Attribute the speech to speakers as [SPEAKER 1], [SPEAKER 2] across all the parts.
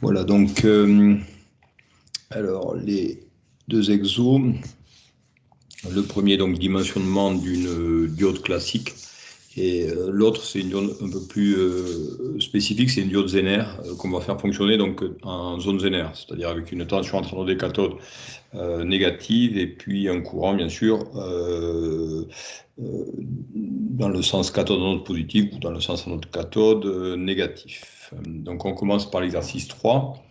[SPEAKER 1] Voilà, donc, alors les deux exos. Le premier, donc, dimensionnement d'une diode classique. Et l'autre, c'est une diode un peu plus spécifique, c'est une diode Zener qu'on va faire fonctionner donc, en zone Zener, c'est-à-dire avec une tension entre anode et cathode négative et puis un courant, bien sûr, dans le sens cathode-anode positif ou dans le sens anode-cathode négatif. Donc on commence par l'exercice 3.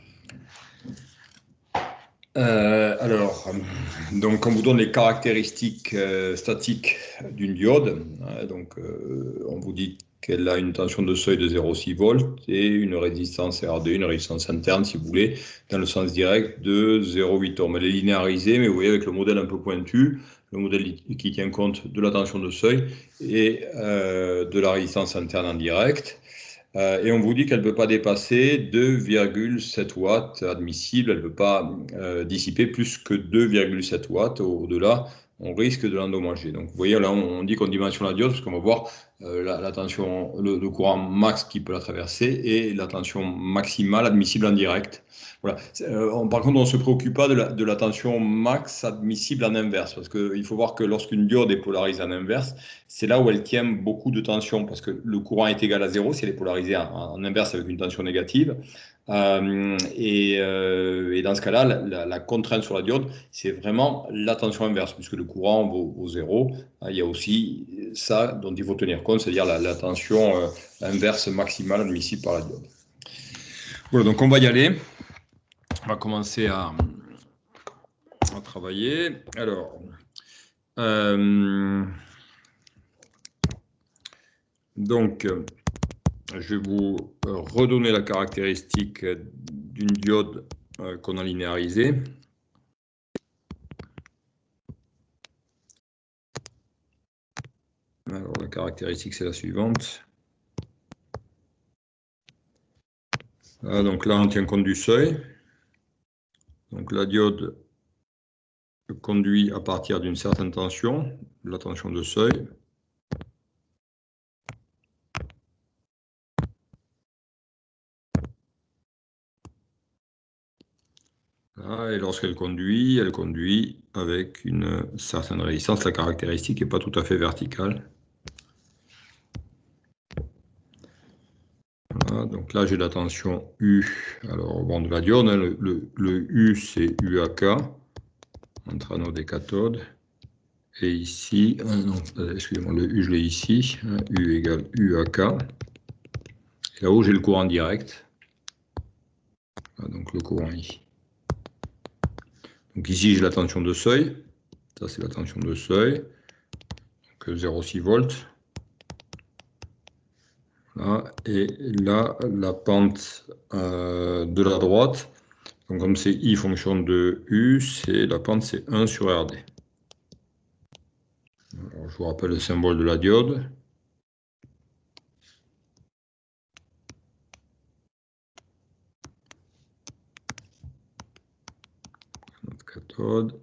[SPEAKER 1] Donc on vous donne les caractéristiques statiques d'une diode. Donc on vous dit qu'elle a une tension de seuil de 0,6 volts et une résistance RD, une résistance interne si vous voulez, dans le sens direct de 0,8 ohms. Elle est linéarisée, mais vous voyez avec le modèle un peu pointu, le modèle qui tient compte de la tension de seuil et de la résistance interne en direct. Et on vous dit qu'elle ne peut pas dépasser 2,7 watts admissible, elle ne peut pas dissiper plus que 2,7 watts. Au-delà, on risque de l'endommager. Donc vous voyez, là, on dit qu'on dimensionne la diode parce qu'on va voir la tension, le courant max qui peut la traverser et la tension maximale admissible en direct. Voilà. Par contre, on ne se préoccupe pas de la tension max admissible en inverse, parce qu'il faut voir que lorsqu'une diode est polarisée en inverse, c'est là où elle tient beaucoup de tension, parce que le courant est égal à 0 si elle est polarisée en inverse avec une tension négative. Et dans ce cas-là, la contrainte sur la diode, c'est vraiment la tension inverse, puisque le courant vaut 0. Il y a aussi ça dont il faut tenir compte, c'est-à-dire la tension inverse maximale admissible par la diode. Voilà, donc on va y aller. On va commencer à travailler. Alors, donc, je vais vous redonner la caractéristique d'une diode qu'on a linéarisée. Alors, la caractéristique, c'est la suivante. Donc là, on tient compte du seuil. Donc la diode conduit à partir d'une certaine tension, la tension de seuil. Et lorsqu'elle conduit, elle conduit avec une certaine résistance. La caractéristique n'est pas tout à fait verticale. Voilà, donc là, j'ai la tension U. Alors, au bord de la diode, hein, le U, c'est UAK, entre anode et cathode. Et ici, excusez-moi, le U, je l'ai ici, hein, U égale UAK. Et là-haut, j'ai le courant direct. Voilà, donc le courant I. Donc ici, j'ai la tension de seuil. Ça, c'est la tension de seuil. Donc 0,6 volts. Voilà. Et là, la pente de la droite. Donc comme c'est I fonction de U, la pente, c'est 1 sur RD. Alors, je vous rappelle le symbole de la diode. Notre cathode.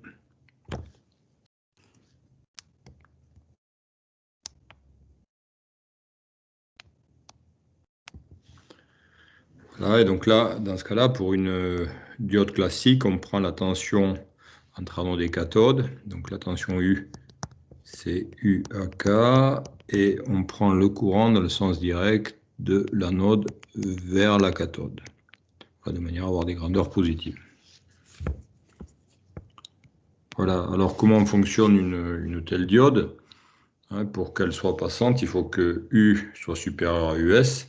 [SPEAKER 1] Voilà, et donc là, dans ce cas-là, pour une diode classique, on prend la tension entre anode et cathode. Donc la tension U, c'est UAK. Et on prend le courant dans le sens direct de l'anode vers la cathode. Voilà, de manière à avoir des grandeurs positives. Voilà, alors comment fonctionne une telle diode? Pour qu'elle soit passante, il faut que U soit supérieur à US.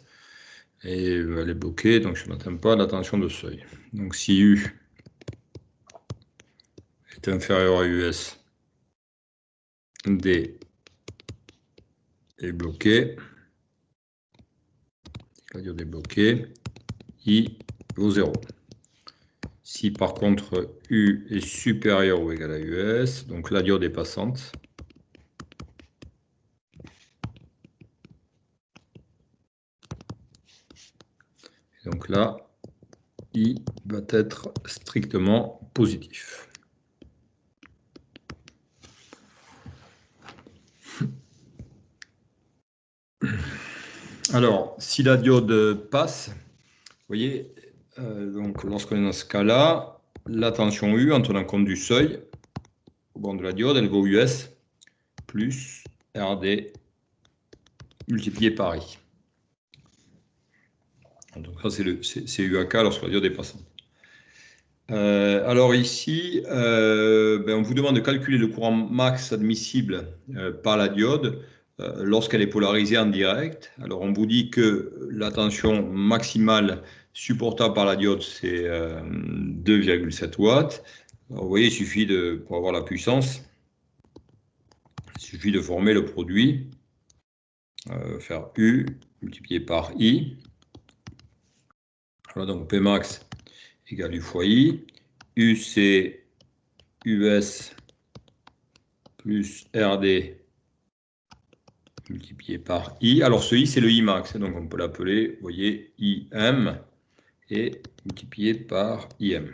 [SPEAKER 1] Et elle est bloquée, donc je n'atteins pas la tension de seuil. Donc si U est inférieur à US, D est bloqué. La diode est bloquée. I vaut 0. Si par contre U est supérieur ou égal à US, donc la diode est passante. Et donc là, I va être strictement positif. Alors, si la diode passe, vous voyez, Donc, lorsqu'on est dans ce cas-là, la tension U, en tenant compte du seuil au bord de la diode, elle vaut US plus RD multiplié par I. Donc ça, c'est UAK lorsque la diode est passante. Alors ici, on vous demande de calculer le courant max admissible par la diode lorsqu'elle est polarisée en direct. Alors on vous dit que la tension maximale supportable par la diode, c'est 2,7 watts. Alors, vous voyez, il suffit pour avoir la puissance, il suffit de former le produit, faire U multiplié par I. Voilà, donc Pmax égale U fois I. U, c'est US plus RD multiplié par I. Alors ce I, c'est le Imax, donc on peut l'appeler, vous voyez, IM et multiplié par IM,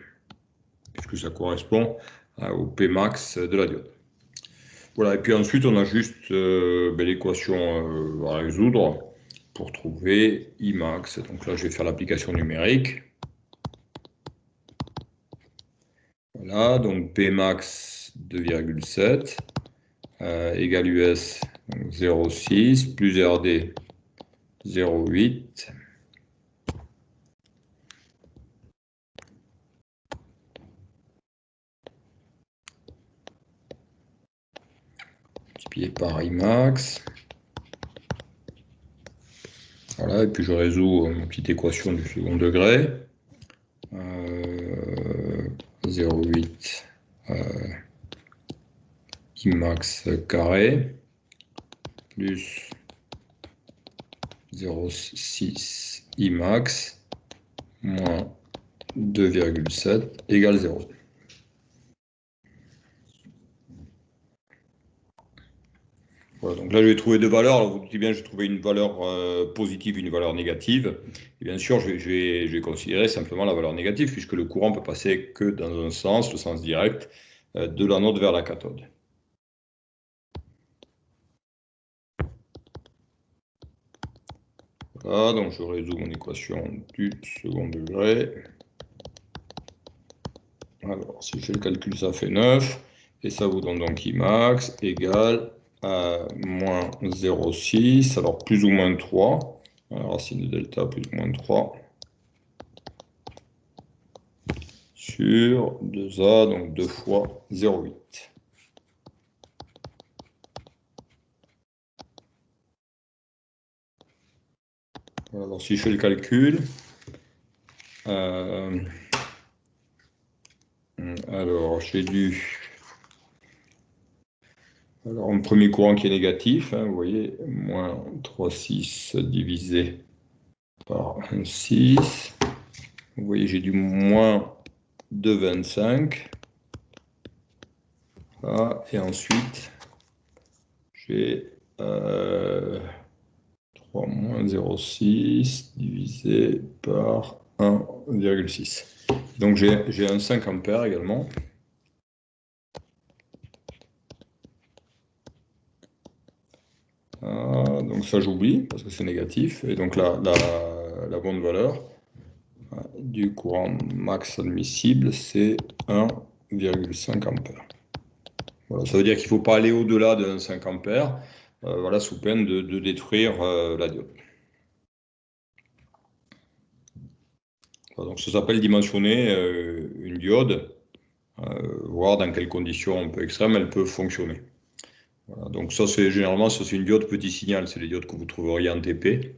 [SPEAKER 1] puisque ça correspond au Pmax de la diode. Voilà, et puis ensuite, on a juste l'équation à résoudre pour trouver Imax. Donc là, je vais faire l'application numérique. Voilà, donc Pmax 2,7 égale US 0,6 plus RD 0,8 multiplié par Imax. Voilà, et puis je résous ma petite équation du second degré. 0,8 Imax carré plus 0,6 Imax moins 2,7 égale 0. Voilà, donc là, je vais trouver deux valeurs. Alors, vous dites bien, je vais trouver une valeur positive, une valeur négative. Et bien sûr, je vais considérer simplement la valeur négative, puisque le courant peut passer que dans un sens, le sens direct, de l'anode vers la cathode. Voilà, donc je résous mon équation du second degré. Alors, si je fais le calcul, ça fait 9. Et ça vous donne donc Imax égale à moins 0,6, alors plus ou moins 3. Racine de delta plus ou moins 3 sur 2A, donc 2 fois 0,8. Voilà, alors si je fais le calcul, alors j'ai du... Alors un premier courant qui est négatif, vous voyez, moins 3,6 divisé par 1,6. Vous voyez, j'ai du moins 2,25. Voilà, et ensuite, j'ai 3 moins 0,6 divisé par 1,6. Donc j'ai un 5 ampères également. Donc ça j'oublie parce que c'est négatif. Et donc la bonne valeur du courant max admissible, c'est 1,5 ampères. Voilà, ça veut dire qu'il ne faut pas aller au-delà de 5 ampères, voilà, sous peine de détruire la diode. Voilà, donc ça s'appelle dimensionner une diode, voir dans quelles conditions un peu extrêmes elle peut fonctionner. Voilà, donc ça c'est généralement c'est une diode petit signal, c'est les diodes que vous trouveriez en TP.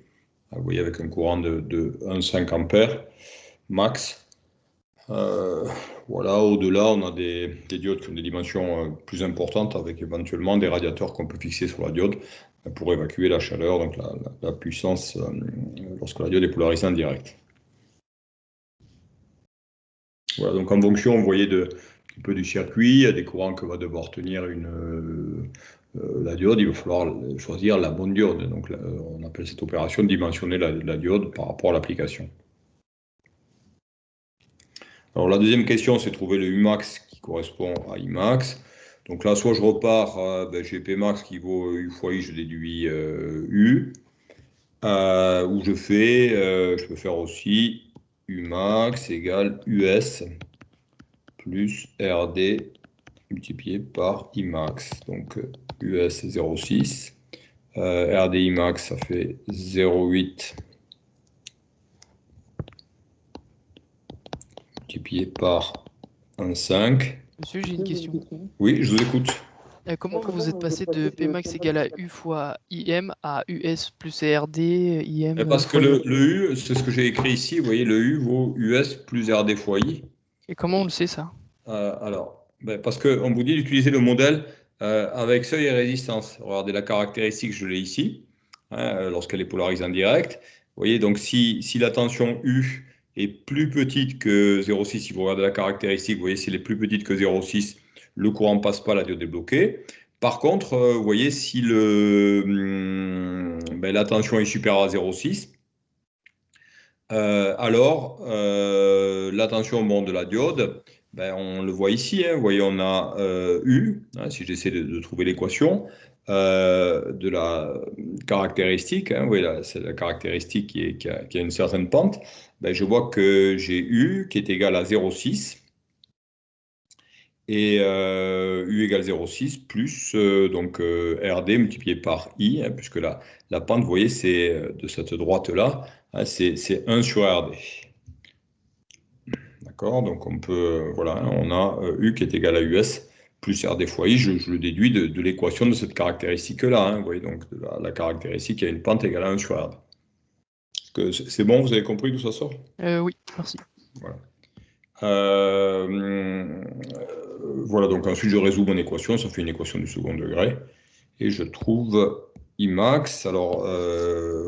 [SPEAKER 1] Vous voyez avec un courant de 1,5 ampères max. Voilà, au-delà, on a des diodes qui ont des dimensions plus importantes avec éventuellement des radiateurs qu'on peut fixer sur la diode pour évacuer la chaleur, donc la puissance lorsque la diode est polarisée en direct. Voilà, donc en fonction, vous voyez, un petit peu du circuit, il y a des courants que va devoir tenir la diode, il va falloir choisir la bonne diode. Donc on appelle cette opération dimensionner la diode par rapport à l'application. Alors la deuxième question, c'est trouver le Umax qui correspond à Imax. Donc là, soit je repars, j'ai Pmax qui vaut U fois I, je déduis U. Ou je peux faire aussi Umax égale US plus RD multiplié par Imax. Donc US 0,6. RD Imax, ça fait 0,8 multiplié par 1,5.
[SPEAKER 2] Monsieur, j'ai une question.
[SPEAKER 1] Oui, je vous écoute.
[SPEAKER 2] Comment vous êtes passé de Pmax égale à U fois IM à US plus RD, IM
[SPEAKER 1] Parce que
[SPEAKER 2] fois I?
[SPEAKER 1] le U, c'est ce que j'ai écrit ici, vous voyez, le U vaut US plus RD fois I.
[SPEAKER 2] Et comment on le sait ça?
[SPEAKER 1] Alors, parce qu'on vous dit d'utiliser le modèle avec seuil et résistance. Regardez la caractéristique, je l'ai ici, hein, lorsqu'elle est polarisée en direct. Vous voyez, donc si la tension U est plus petite que 0,6, si vous regardez la caractéristique, vous voyez, si elle est plus petite que 0,6, le courant ne passe pas, la diode est bloquée. Par contre, vous voyez, si la tension est supérieure à 0,6, alors la tension de la diode, on le voit ici, hein, vous voyez, on a U, hein, si j'essaie de trouver l'équation de la caractéristique, hein, vous voyez, c'est la caractéristique qui a une certaine pente, je vois que j'ai U qui est égal à 0,6 et U égale 0,6 plus RD multiplié par I, hein, puisque la pente, vous voyez, c'est de cette droite-là, hein, c'est 1 sur RD. D'accord, donc on peut, voilà, hein, on a U qui est égal à US plus RD fois I, je le déduis de l'équation de cette caractéristique-là, hein, vous voyez, donc de la caractéristique qui a une pente égale à 1 sur RD. C'est bon, vous avez compris d'où ça sort?
[SPEAKER 2] Oui, merci.
[SPEAKER 1] Voilà. Voilà, donc ensuite je résous mon équation, ça fait une équation du second degré, et je trouve Imax. Alors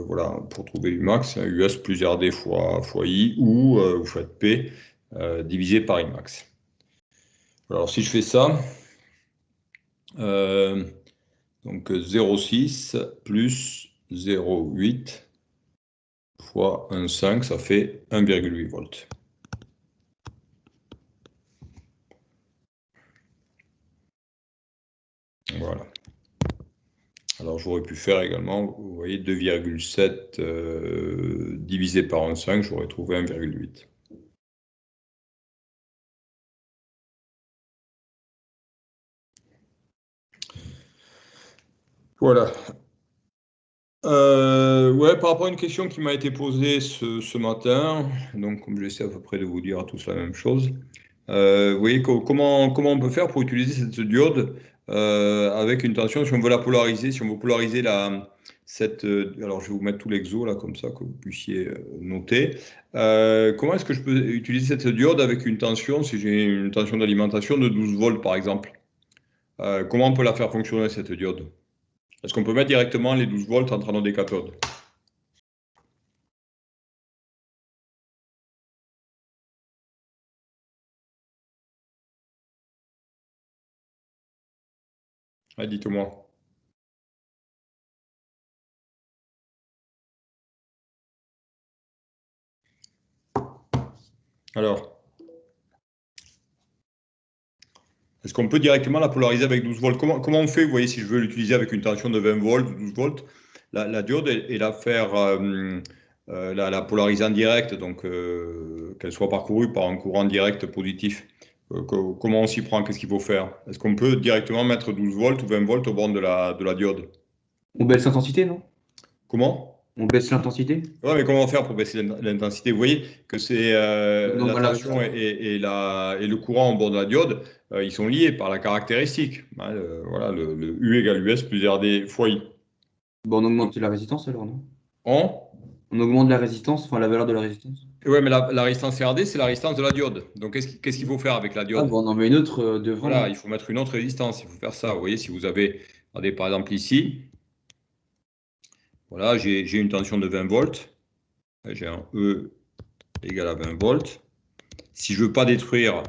[SPEAKER 1] voilà, pour trouver Imax, US plus RD fois I, ou vous faites P divisé par Imax. Alors si je fais ça, donc 0,6 plus 0,8 fois 1,5, ça fait 1,8 volts. Voilà. Alors j'aurais pu faire également, vous voyez, 2,7 divisé par 1,5, j'aurais trouvé 1,8. Voilà. Ouais, par rapport à une question qui m'a été posée ce matin, donc comme j'essaie à peu près de vous dire à tous la même chose, vous voyez comment on peut faire pour utiliser cette diode avec une tension, si on veut la polariser, si on veut polariser alors je vais vous mettre tout l'exo là, comme ça que vous puissiez noter. Comment est-ce que je peux utiliser cette diode avec une tension, si j'ai une tension d'alimentation de 12 volts par exemple? Comment on peut la faire fonctionner cette diode? Est-ce qu'on peut mettre directement les 12 volts entre anode et cathode? Ah, dites-moi. Alors, est-ce qu'on peut directement la polariser avec 12 volts? Comment on fait, vous voyez, si je veux l'utiliser avec une tension de 20 volts ou 12 volts, la diode et la faire la polariser en direct, donc qu'elle soit parcourue par un courant direct positif. Comment on s'y prend? Qu'est-ce qu'il faut faire? Est-ce qu'on peut directement mettre 12 volts ou 20 volts au bord de la diode?
[SPEAKER 3] On baisse l'intensité, non?
[SPEAKER 1] Comment?
[SPEAKER 3] On baisse l'intensité?
[SPEAKER 1] Ouais, mais comment faire pour baisser l'intensité? Vous voyez que c'est
[SPEAKER 3] Donc,
[SPEAKER 1] la
[SPEAKER 3] voilà,
[SPEAKER 1] tension et le courant au bord de la diode, ils sont liés par la caractéristique. Hein, voilà, le U égale US plus RD fois I.
[SPEAKER 3] bon, on augmente la résistance alors, non?
[SPEAKER 1] En?
[SPEAKER 3] On augmente la résistance, enfin la valeur de la résistance.
[SPEAKER 1] Ouais, mais la résistance RD, c'est la résistance de la diode. Donc, qu'est-ce qu'il faut faire avec la
[SPEAKER 3] Ah,
[SPEAKER 1] diode?
[SPEAKER 3] bon, on en met une autre devant.
[SPEAKER 1] Voilà, il faut mettre une autre résistance. Il faut faire ça. Vous voyez, si vous avez, regardez par exemple ici, voilà, j'ai une tension de 20 volts. J'ai un E égal à 20 volts. Si je ne veux pas détruire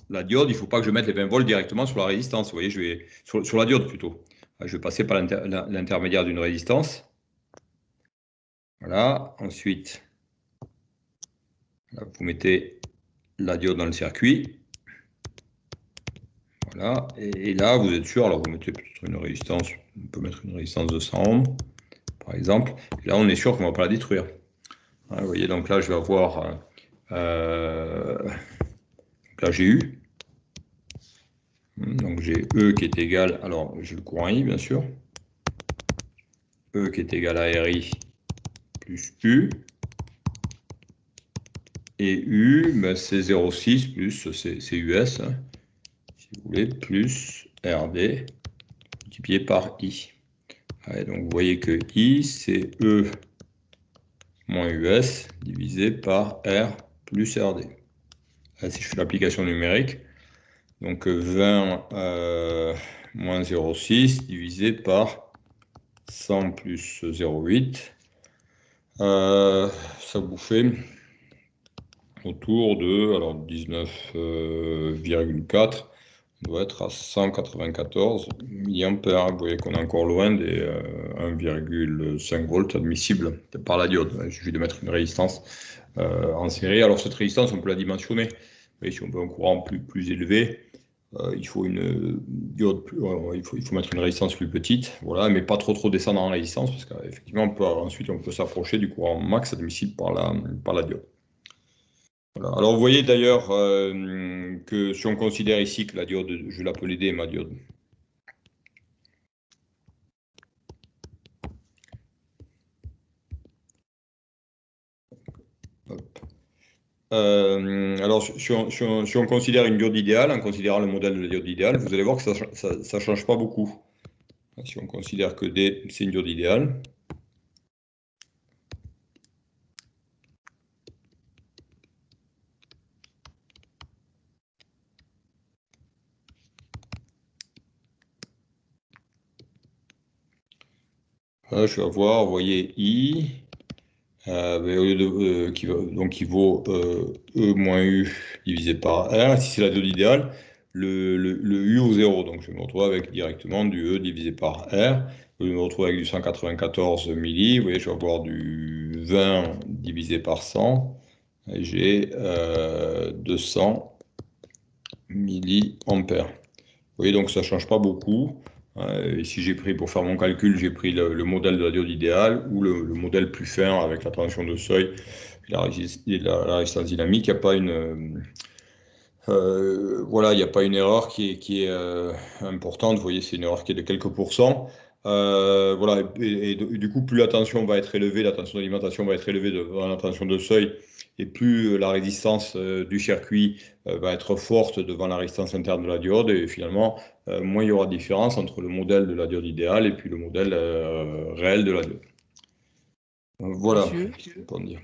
[SPEAKER 1] la diode, il ne faut pas que je mette les 20 volts directement sur la résistance. Vous voyez, je vais sur la diode plutôt. Je vais passer par l'intermédiaire d'une résistance. Voilà. Ensuite, là, vous mettez la diode dans le circuit. Voilà. Et là, vous êtes sûr. Alors, vous mettez peut-être une résistance. On peut mettre une résistance de 100 ohms, par exemple. Et là, on est sûr qu'on ne va pas la détruire. Voilà, vous voyez, donc là, je vais avoir Là, j'ai U. Donc, j'ai E qui est égal, alors j'ai le courant I, bien sûr. E qui est égal à RI plus U. Et U, ben, c'est 0,6 plus, c'est US, hein, si vous voulez, plus RD multiplié par I. Ouais, donc, vous voyez que I, c'est E moins US divisé par R plus RD. Là, si je fais l'application numérique, donc 20 moins 0,6 divisé par 100 plus 0,8, ça vous fait autour de alors 19,4, on doit être à 194 mA. Vous voyez qu'on est encore loin des 1,5 volts admissibles par la diode. Il suffit de mettre une résistance en série. Alors cette résistance, on peut la dimensionner. Vous voyez, si on veut un courant plus élevé, il faut une diode il faut mettre une résistance plus petite, voilà, mais pas trop descendre en résistance, parce qu'effectivement, ensuite on peut s'approcher du courant max admissible par la diode. Voilà. Alors vous voyez d'ailleurs que si on considère ici que la diode, je vais l'appeler D, ma diode. Alors, si on considère une diode idéale, en considérant le modèle de la diode idéale, vous allez voir que ça ne change pas beaucoup. Si on considère que D, c'est une diode idéale. Là, je vais avoir, vous voyez, I, mais au lieu de, qui vaut E moins U divisé par R. Si c'est la diode idéale, le U au 0. Donc, je vais me retrouver avec directement du E divisé par R. Je vais me retrouver avec du 194 milli. Vous voyez, je vais avoir du 20 divisé par 100. Et j'ai 200 milliampères. Vous voyez, donc ça ne change pas beaucoup. Ici, j'ai pris, pour faire mon calcul, j'ai pris le modèle de la diode idéale ou le modèle plus fin avec la tension de seuil et la résistance dynamique. Il n'y a pas une, voilà, il n'y a pas une erreur qui est importante. Vous voyez, c'est une erreur qui est de quelques pourcents. Voilà, et du coup, plus la tension va être élevée, la tension d'alimentation va être élevée devant la tension de seuil, et plus la résistance du circuit va être forte devant la résistance interne de la diode, et finalement, moins il y aura de différence entre le modèle de la diode idéale et puis le modèle réel de la diode. Voilà,
[SPEAKER 2] Monsieur,
[SPEAKER 1] pour dire.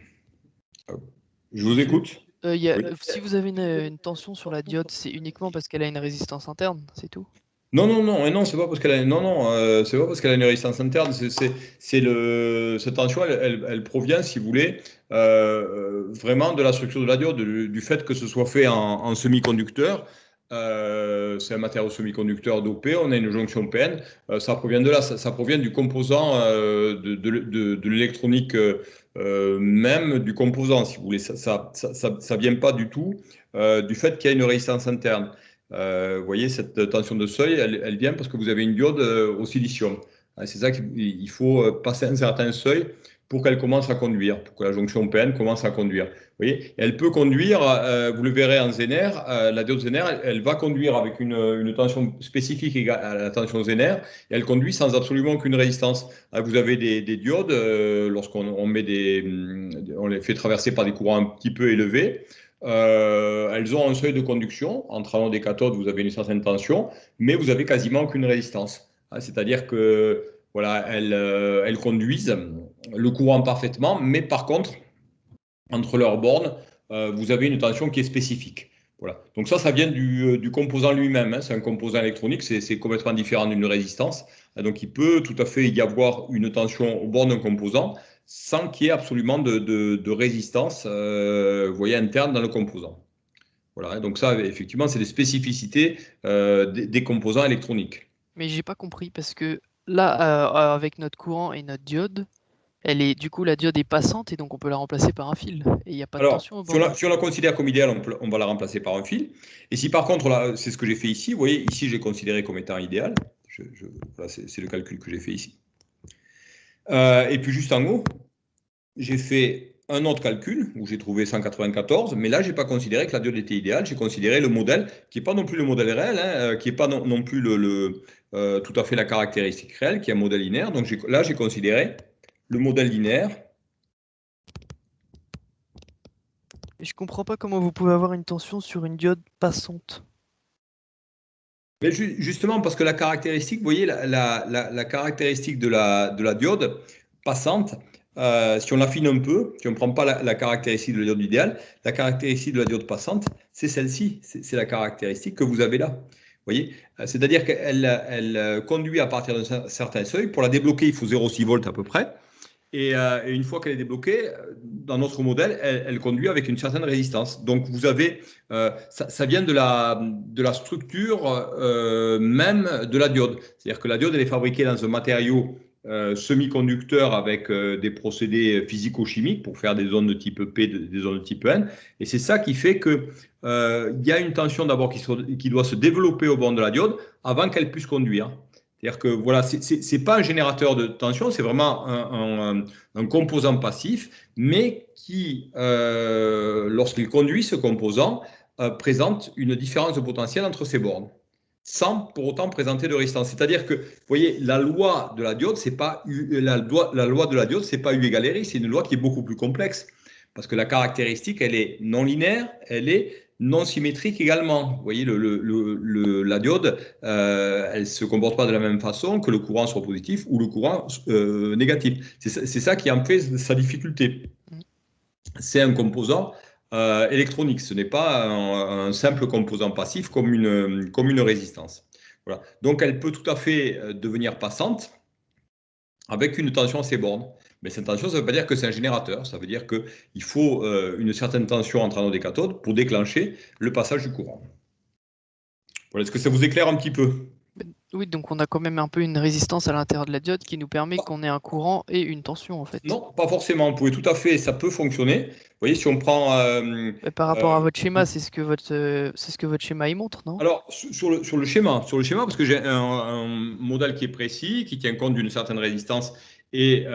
[SPEAKER 1] Je vous écoute. Oui.
[SPEAKER 2] Si vous avez une tension sur la diode, c'est uniquement parce qu'elle a une résistance interne, c'est tout?
[SPEAKER 1] Non, non, non, et non, c'est pas parce qu'elle a, non, non, c'est pas parce qu'elle a une résistance interne. Cette tension, elle provient, si vous voulez, vraiment de la structure de la diode, du fait que ce soit fait en semi-conducteur. C'est un matériau semi-conducteur dopé. On a une jonction PN. Ça provient de là. Ça provient du composant de l'électronique même du composant, si vous voulez. Ça vient pas du tout du fait qu'il y a une résistance interne. Vous voyez, cette tension de seuil, elle vient parce que vous avez une diode au silicium. C'est ça qu'il faut passer un certain seuil pour qu'elle commence à conduire, pour que la jonction PN commence à conduire. Vous voyez, elle peut conduire, vous le verrez en Zener, la diode Zener, elle va conduire avec une tension spécifique égale à la tension Zener, et elle conduit sans absolument aucune résistance. Vous avez des diodes, lorsqu'on on les fait traverser par des courants un petit peu élevés, elles ont un seuil de conduction. Entre anode et cathode, vous avez une certaine tension, mais vous avez quasiment aucune résistance. C'est-à-dire que voilà, elles conduisent le courant parfaitement, mais par contre, entre leurs bornes, vous avez une tension qui est spécifique. Voilà. Donc ça vient du composant lui-même. C'est un composant électronique, c'est complètement différent d'une résistance. Donc il peut tout à fait y avoir une tension aux bornes d'un composant sans qu'il y ait absolument de résistance vous voyez, interne dans le composant. Voilà. Donc ça, effectivement, c'est des spécificités des composants électroniques.
[SPEAKER 2] Mais j'ai pas compris parce que là, avec notre courant et notre diode, du coup, la diode est passante et donc on peut la remplacer par un fil. Et il n'y a pas de
[SPEAKER 1] Alors,
[SPEAKER 2] tension au
[SPEAKER 1] si
[SPEAKER 2] bord.
[SPEAKER 1] on la considère comme idéale, on va la remplacer par un fil. Et si par contre, là, c'est ce que j'ai fait ici, vous voyez, ici j'ai considéré comme étant idéal. Voilà, c'est le calcul que j'ai fait ici. Et puis juste en haut, j'ai fait un autre calcul où j'ai trouvé 194, mais là, je n'ai pas considéré que la diode était idéale. J'ai considéré le modèle qui n'est pas non plus le modèle réel, hein, qui n'est pas non plus tout à fait la caractéristique réelle, qui est un modèle linéaire. Donc là, j'ai considéré le modèle linéaire.
[SPEAKER 2] Et je comprends pas comment vous pouvez avoir une tension sur une diode passante.
[SPEAKER 1] Mais justement, parce que la caractéristique, vous voyez, la caractéristique de la diode passante, si on l'affine un peu, si on ne prend pas la caractéristique de la diode idéale, la caractéristique de la diode passante, c'est celle-ci, c'est la caractéristique que vous avez là. Vous voyez, c'est-à-dire qu'elle conduit à partir d'un certain seuil. Pour la débloquer, il faut 0,6 volts à peu près. Et une fois qu'elle est débloquée, dans notre modèle, elle conduit avec une certaine résistance. Donc, vous avez, ça vient de la structure même de la diode. C'est-à-dire que la diode, elle est fabriquée dans un matériau semi-conducteur avec des procédés physico-chimiques pour faire des ondes de type P, des ondes de type N. Et c'est ça qui fait que y a une tension d'abord qui doit se développer au bord de la diode avant qu'elle puisse conduire. C'est-à-dire que voilà, c'est pas un générateur de tension, c'est vraiment un composant passif, mais qui, lorsqu'il conduit ce composant, présente une différence de potentiel entre ses bornes, sans pour autant présenter de résistance. C'est-à-dire que, vous voyez, la loi de la diode, c'est pas la loi de la diode, c'est pas U égale RI, c'est une loi qui est beaucoup plus complexe, parce que la caractéristique, elle est non linéaire, elle est non symétrique également. Vous voyez, la diode, elle ne se comporte pas de la même façon que le courant soit positif ou le courant négatif. C'est ça qui en fait sa difficulté. C'est un composant électronique, ce n'est pas un simple composant passif comme une résistance. Voilà. Donc elle peut tout à fait devenir passante avec une tension à ses bornes. Mais cette tension, ça ne veut pas dire que c'est un générateur, ça veut dire qu'il faut une certaine tension entre anode et cathode pour déclencher le passage du courant. Voilà, est-ce que ça vous éclaire un petit peu?
[SPEAKER 2] Oui, donc on a quand même un peu une résistance à l'intérieur de la diode qui nous permet qu'on ait un courant et une tension en fait.
[SPEAKER 1] Non, pas forcément. Vous pouvez tout à fait, ça peut fonctionner. Vous voyez, si on prend.
[SPEAKER 2] Par rapport à votre schéma, c'est ce que votre schéma y montre, non?
[SPEAKER 1] Alors, sur le schéma, parce que j'ai un modèle qui est précis, qui tient compte d'une certaine résistance et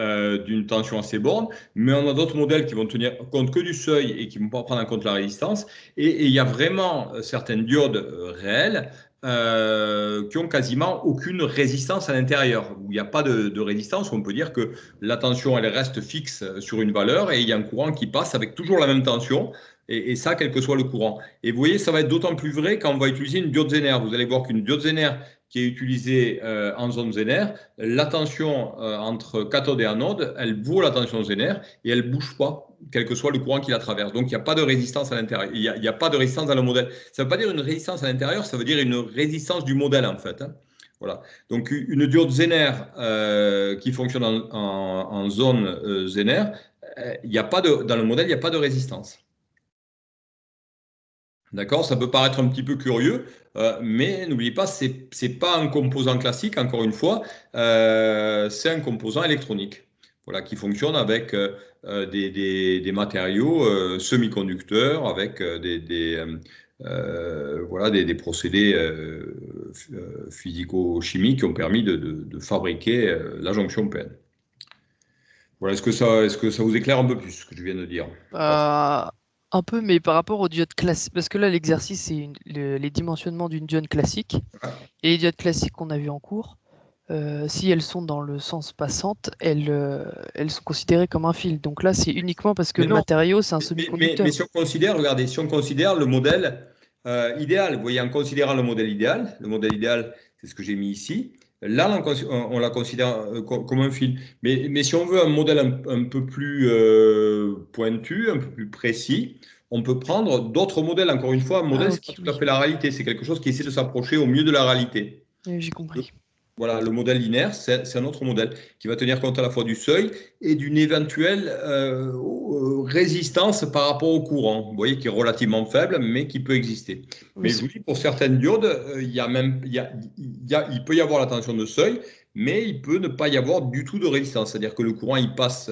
[SPEAKER 1] d'une tension à ses bornes, mais on a d'autres modèles qui vont tenir compte que du seuil et qui ne vont pas prendre en compte la résistance. Et il y a vraiment certaines diodes réelles qui ont quasiment aucune résistance à l'intérieur, où il n'y a pas de résistance, où on peut dire que la tension, elle reste fixe sur une valeur et il y a un courant qui passe avec toujours la même tension. Et ça, quel que soit le courant. Et vous voyez, ça va être d'autant plus vrai quand on va utiliser une diode Zener. Vous allez voir qu'une diode Zener qui est utilisée en zone Zener, la tension entre cathode et anode, elle vaut la tension Zener et elle ne bouge pas, quel que soit le courant qui la traverse. Donc, il n'y a pas de résistance à l'intérieur. Il n'y a pas de résistance dans le modèle. Ça ne veut pas dire une résistance à l'intérieur, ça veut dire une résistance du modèle, en fait. Hein. Voilà. Donc, une diode Zener qui fonctionne en zone Zener, dans le modèle, il n'y a pas de résistance. D'accord, ça peut paraître un petit peu curieux, mais n'oubliez pas, c'est pas un composant classique, encore une fois, c'est un composant électronique, voilà, qui fonctionne avec des matériaux semi-conducteurs, avec voilà, des procédés physico-chimiques qui ont permis de fabriquer la jonction PN. Voilà, est-ce que ça vous éclaire un peu plus ce que je viens de dire?
[SPEAKER 2] Un peu, mais par rapport aux diodes classiques, parce que là, l'exercice, c'est les dimensionnements d'une diode classique. Et les diodes classiques qu'on a vues en cours, si elles sont dans le sens passante, elles sont considérées comme un fil. Donc là, c'est uniquement parce que le matériau, c'est un semi-conducteur.
[SPEAKER 1] Mais si on considère, regardez, si on considère le modèle idéal, vous voyez, en considérant le modèle idéal, c'est ce que j'ai mis ici. Là, on la considère comme un fil. Mais si on veut un modèle un peu plus pointu, un peu plus précis, on peut prendre d'autres modèles. Encore une fois, un modèle, c'est pas tout à fait la réalité. C'est quelque chose qui essaie de s'approcher au mieux de la réalité.
[SPEAKER 2] J'ai compris.
[SPEAKER 1] Voilà, le modèle linéaire, c'est un autre modèle qui va tenir compte à la fois du seuil et d'une éventuelle résistance par rapport au courant. Vous voyez, qui est relativement faible, mais qui peut exister. Mais je vous dis, pour certaines diodes, il peut y avoir la tension de seuil, mais il peut ne pas y avoir du tout de résistance. C'est-à-dire que le courant, il passe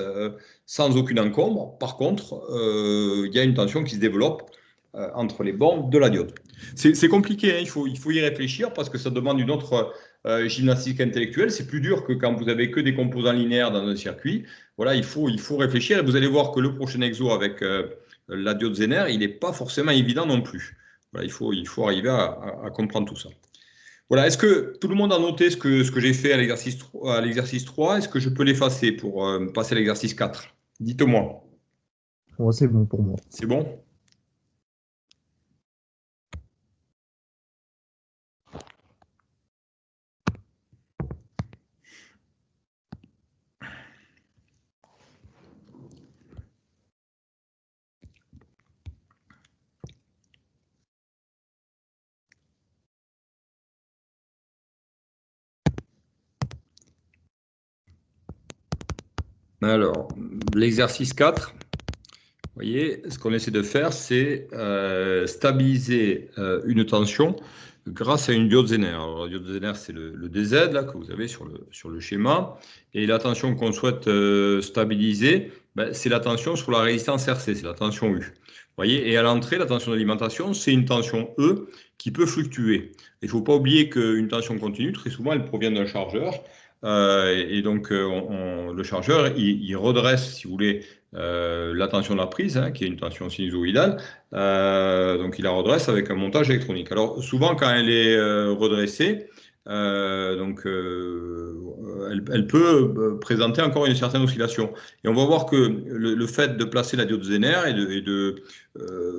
[SPEAKER 1] sans aucune encombre. Par contre, il y a une tension qui se développe entre les bornes de la diode. C'est compliqué, hein, il faut y réfléchir parce que ça demande une autre gymnastique intellectuelle, c'est plus dur que quand vous avez que des composants linéaires dans un circuit. Voilà, il faut réfléchir et vous allez voir que le prochain exo avec la diode Zener, il n'est pas forcément évident non plus. Voilà, il faut arriver à comprendre tout ça. Voilà, est-ce que tout le monde a noté ce que j'ai fait à l'exercice 3? Est-ce que je peux l'effacer pour passer à l'exercice 4? Dites-moi.
[SPEAKER 4] Ouais, c'est bon pour moi.
[SPEAKER 1] C'est bon? Alors, l'exercice 4, vous voyez, ce qu'on essaie de faire, c'est stabiliser une tension grâce à une diode Zener. Alors, la diode Zener, c'est le DZ là, que vous avez sur le schéma. Et la tension qu'on souhaite stabiliser, ben, c'est la tension sur la résistance RC, c'est la tension U. Vous voyez, et à l'entrée, la tension d'alimentation, c'est une tension E qui peut fluctuer. Il ne faut pas oublier qu'une tension continue, très souvent, elle provient d'un chargeur. Et donc, le chargeur, il redresse, si vous voulez, la tension de la prise, hein, qui est une tension sinusoïdale. Donc, il la redresse avec un montage électronique. Alors, souvent, quand elle est redressée, elle peut présenter encore une certaine oscillation. Et on va voir que le fait de placer la diode Zener et de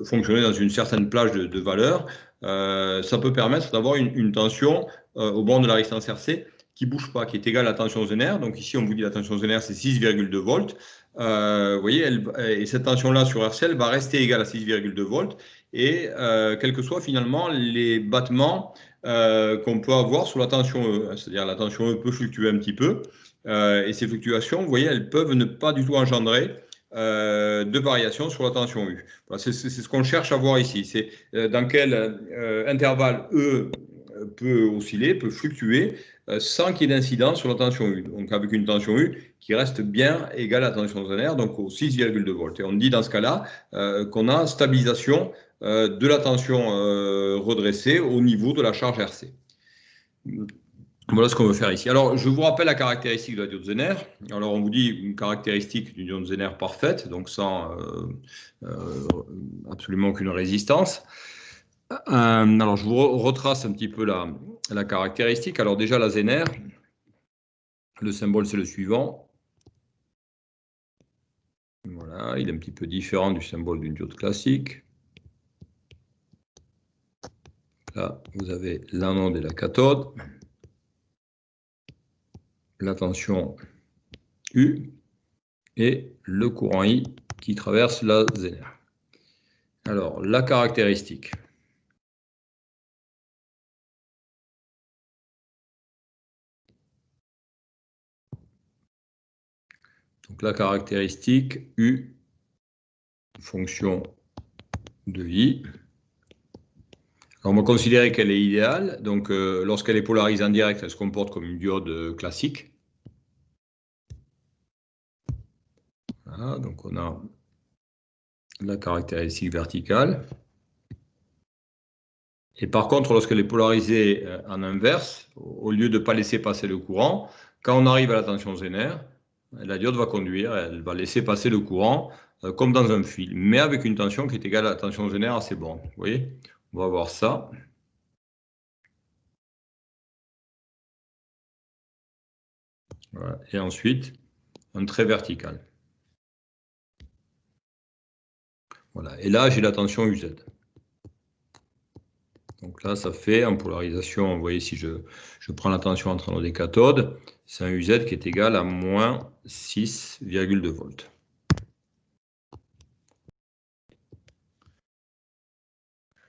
[SPEAKER 1] fonctionner dans une certaine plage de valeurs, ça peut permettre d'avoir une tension au bord de la résistance RC qui ne bouge pas, qui est égale à la tension Zener. Donc ici, on vous dit la tension Zener, c'est 6,2 volts. Vous voyez, et cette tension-là sur RCL va rester égale à 6,2 volts. Et quels que soient finalement les battements qu'on peut avoir sur la tension E. C'est-à-dire la tension E peut fluctuer un petit peu. Et ces fluctuations, vous voyez, elles peuvent ne pas du tout engendrer de variation sur la tension U. Voilà, c'est ce qu'on cherche à voir ici. C'est dans quel intervalle E peut osciller, peut fluctuer sans qu'il y ait d'incidence sur la tension U. Donc avec une tension U qui reste bien égale à la tension Zener, donc aux 6,2 volts. Et on dit dans ce cas-là qu'on a stabilisation de la tension redressée au niveau de la charge RC. Voilà ce qu'on veut faire ici. Alors, je vous rappelle la caractéristique de la diode Zener. Alors, on vous dit une caractéristique d'une diode Zener parfaite, donc sans absolument aucune résistance. Alors, je vous retrace un petit peu la caractéristique. Alors, déjà, la Zener, le symbole, c'est le suivant. Voilà, il est un petit peu différent du symbole d'une diode classique. Là, vous avez l'anode et la cathode. La tension U et le courant I qui traverse la Zener. Alors, la caractéristique. Donc, la caractéristique U, fonction de I. Alors, on va considérer qu'elle est idéale. Donc, lorsqu'elle est polarisée en direct, elle se comporte comme une diode classique. Voilà, donc on a la caractéristique verticale. Et par contre, lorsqu'elle est polarisée en inverse, au lieu de ne pas laisser passer le courant, quand on arrive à la tension Zener, la diode va conduire, elle va laisser passer le courant comme dans un fil, mais avec une tension qui est égale à la tension Zener à ces bornes. Vous voyez, on va voir ça. Voilà. Et ensuite, un trait vertical. Voilà. Et là, j'ai la tension UZ. Donc là, ça fait en polarisation, vous voyez, si je prends la tension entre anode et cathode, c'est un UZ qui est égal à moins 6,2 volts.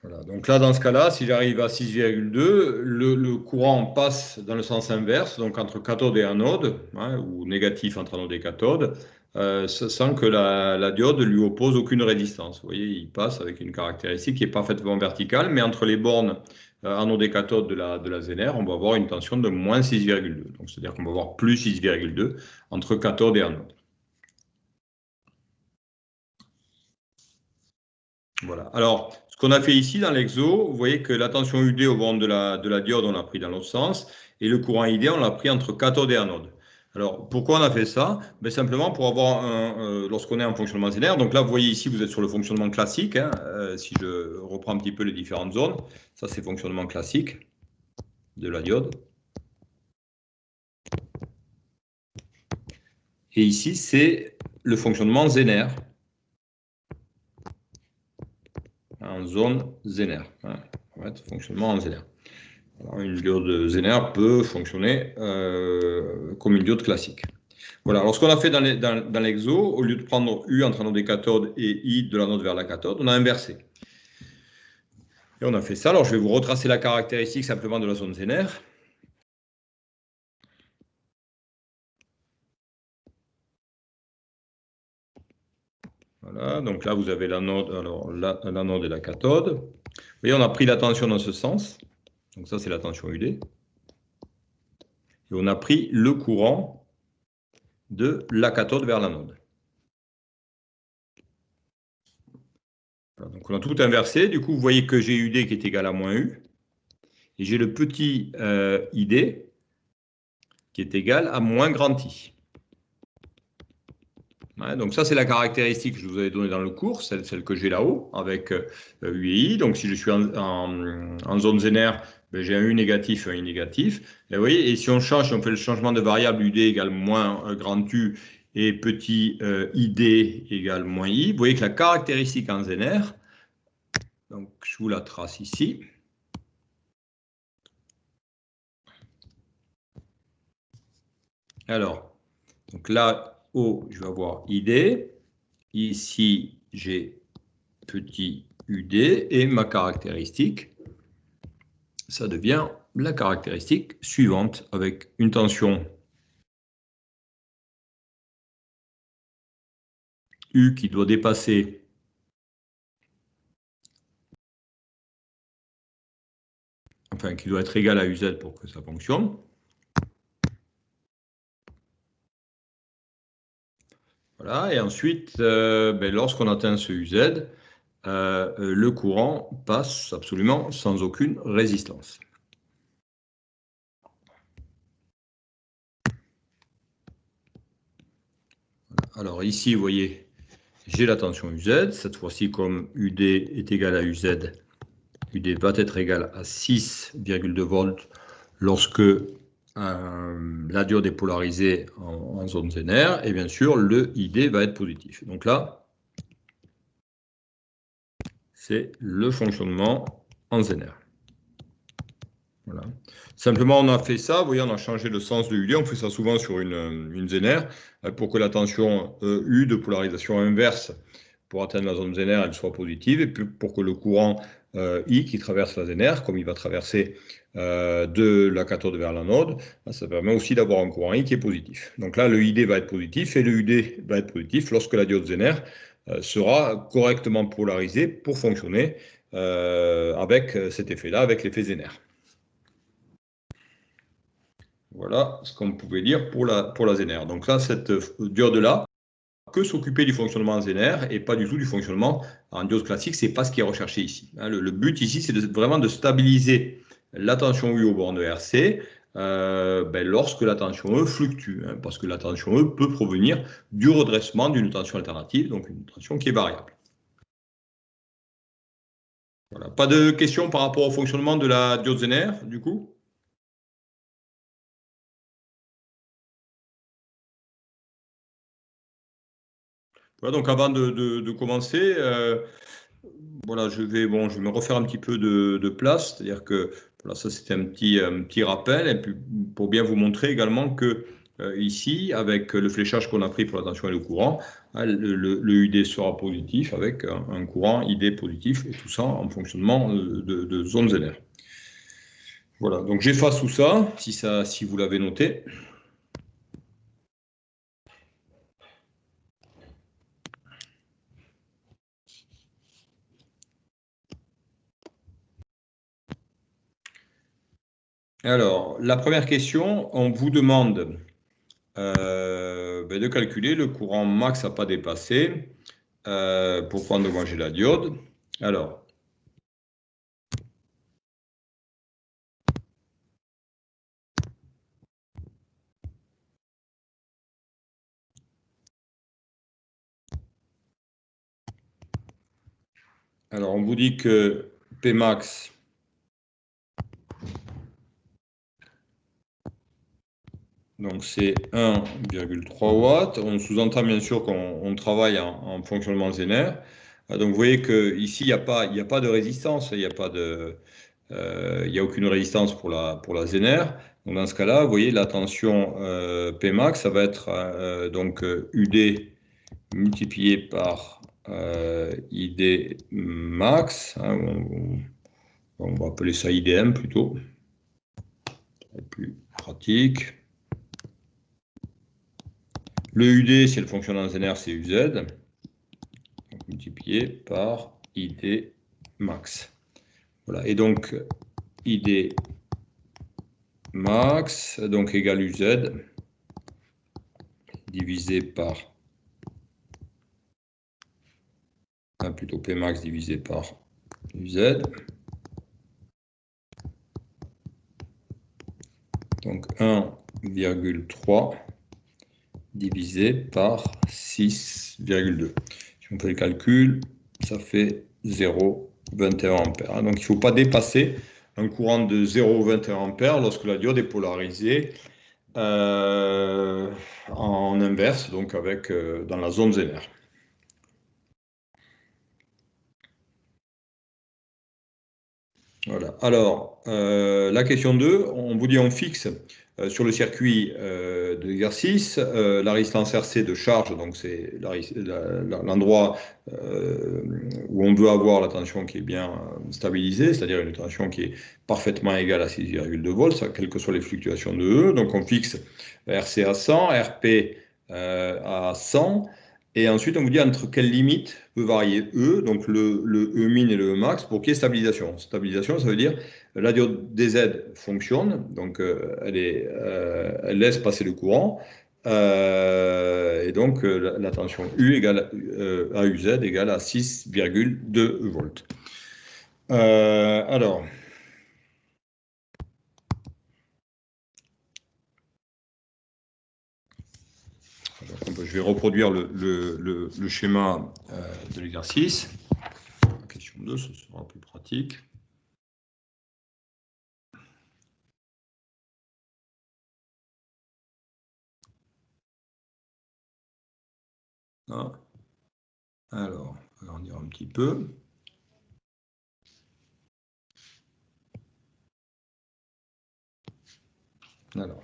[SPEAKER 1] Voilà, donc là, dans ce cas-là, si j'arrive à 6,2, le courant passe dans le sens inverse, donc entre cathode et anode, hein, ou négatif entre anode et cathode, sans que la diode lui oppose aucune résistance. Vous voyez, il passe avec une caractéristique qui est parfaitement verticale, mais entre les bornes anode et cathode de la Zener, on va avoir une tension de moins 6,2. Donc, c'est-à-dire qu'on va avoir plus 6,2 entre cathode et anode. Voilà. Alors, ce qu'on a fait ici dans l'exo, vous voyez que la tension UD au bord de la diode, on l'a pris dans l'autre sens. et le courant ID, on l'a pris entre cathode et anode. Alors, pourquoi on a fait ça? Ben, simplement pour avoir, lorsqu'on est en fonctionnement zénaire, donc là, vous voyez ici, vous êtes sur le fonctionnement classique, hein, si je reprends un petit peu les différentes zones, ça c'est fonctionnement classique de la diode. Et ici, c'est le fonctionnement zénaire, en zone zénaire, hein, fonctionnement en zénaire. Alors, une diode zénaire peut fonctionner comme une diode classique. Voilà, alors ce qu'on a fait dans l'exo, au lieu de prendre U entre anode et cathode et I de l'anode vers la cathode, on a inversé. Et on a fait ça. Alors je vais vous retracer la caractéristique simplement de la zone zénaire. Voilà, donc là vous avez l'anode, alors l'anode et la cathode. Vous voyez, on a pris la tension dans ce sens. Donc ça c'est la tension UD. Et on a pris le courant de la cathode vers l'anode. Voilà, donc on a tout inversé. Du coup, vous voyez que j'ai UD qui est égal à moins U. Et j'ai le petit ID qui est égal à moins grand I. Ouais, donc ça, c'est la caractéristique que je vous avais donnée dans le cours, celle que j'ai là-haut, avec U et I. Donc si je suis en zone zénaire, ben, j'ai un U négatif et un I négatif. Et, vous voyez, et si on change, si on fait le changement de variable UD égale moins grand U et petit ID égale moins I, vous voyez que la caractéristique en zénaire, donc je vous la trace ici. Alors, donc là, haut, je vais avoir ID. Ici, j'ai petit UD et ma caractéristique, ça devient la caractéristique suivante avec une tension U qui doit dépasser enfin qui doit être égal à UZ pour que ça fonctionne. Voilà, et ensuite, lorsqu'on atteint ce UZ, le courant passe absolument sans aucune résistance. Alors ici, vous voyez, j'ai la tension UZ. Cette fois-ci, comme UD est égal à UZ, UD va être égal à 6,2 volts lorsque la diode est polarisée en zone zénaire. Et bien sûr, le ID va être positif. Donc là, c'est le fonctionnement en zénaire. Voilà. Simplement, on a fait ça, vous voyez, on a changé le sens de UD, on fait ça souvent sur une zénaire, pour que la tension U de polarisation inverse pour atteindre la zone zénaire, elle soit positive, et puis pour que le courant I qui traverse la zénaire, comme il va traverser de la cathode vers l'anode, ça permet aussi d'avoir un courant I qui est positif. Donc là, le ID va être positif, et le UD va être positif lorsque la diode zénaire sera correctement polarisée pour fonctionner avec cet effet-là, avec l'effet zénaire. Voilà ce qu'on pouvait dire pour la zénaire. Donc là, cette diode-là, que s'occuper du fonctionnement en zénaire et pas du tout du fonctionnement en diode classique, c'est pas ce qui est recherché ici. Le but ici, c'est vraiment de stabiliser la tension U au bord de RC lorsque la tension E fluctue, hein, parce que la tension E peut provenir du redressement d'une tension alternative, donc une tension qui est variable. Voilà. Pas de questions par rapport au fonctionnement de la diode zénaire, du coup ? Voilà, donc avant de commencer, voilà, je vais me refaire un petit peu de place, c'est-à-dire que voilà, ça c'était un petit rappel, et puis pour bien vous montrer également que ici, avec le fléchage qu'on a pris pour la tension et le courant, hein, le UD sera positif avec un courant ID positif, et tout ça en fonctionnement de zone zénaire. Voilà, donc j'efface tout ça, si vous l'avez noté. Alors, la première question, on vous demande de calculer le courant max à pas dépasser pour prendre endommager la diode. Alors, Alors, on vous dit que Pmax, donc c'est 1,3 watts. On sous-entend bien sûr qu'on travaille en fonctionnement Zener. Donc, vous voyez qu'ici, il n'y a pas de résistance, il n'y a aucune résistance pour la Zener. Donc, dans ce cas-là, vous voyez, la tension Pmax, ça va être donc UD multiplié par ID max, hein, on va appeler ça IDM plutôt, c'est plus pratique. Le UD, si elle fonctionne en Zener, c'est UZ, donc multiplié par ID max. Voilà, et donc ID max, donc égale UZ, divisé par, plutôt Pmax divisé par UZ. Donc 1,3 divisé par 6,2. Si on fait le calcul, ça fait 0,21 ampères. Donc il ne faut pas dépasser un courant de 0,21 ampères lorsque la diode est polarisée en inverse, donc avec dans la zone Zener. Voilà. Alors, la question 2, on vous dit on fixe sur le circuit de l'exercice la résistance RC de charge, donc c'est l'endroit où on veut avoir la tension qui est bien stabilisée, c'est-à-dire une tension qui est parfaitement égale à 6,2 volts, ça, quelles que soient les fluctuations de E. Donc on fixe RC à 100, RP à 100. Et ensuite, on vous dit entre quelles limites peut varier E, donc le E min et le E max, pour qu'il y ait stabilisation. Stabilisation, ça veut dire la diode DZ fonctionne, donc elle laisse passer le courant, et donc la tension U égale à UZ égale à 6,2 volts. Alors. Donc, je vais reproduire le schéma de l'exercice. Question 2, ce sera plus pratique. Ah. Alors, on va agrandir un petit peu. Alors.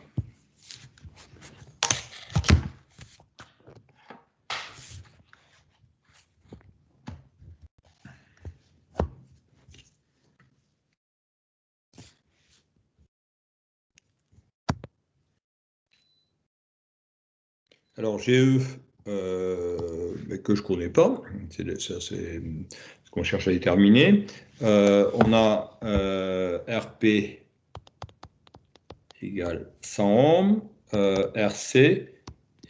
[SPEAKER 1] Alors, GE, mais que je ne connais pas, c'est ce qu'on cherche à déterminer. On a RP égale 100 ohms, RC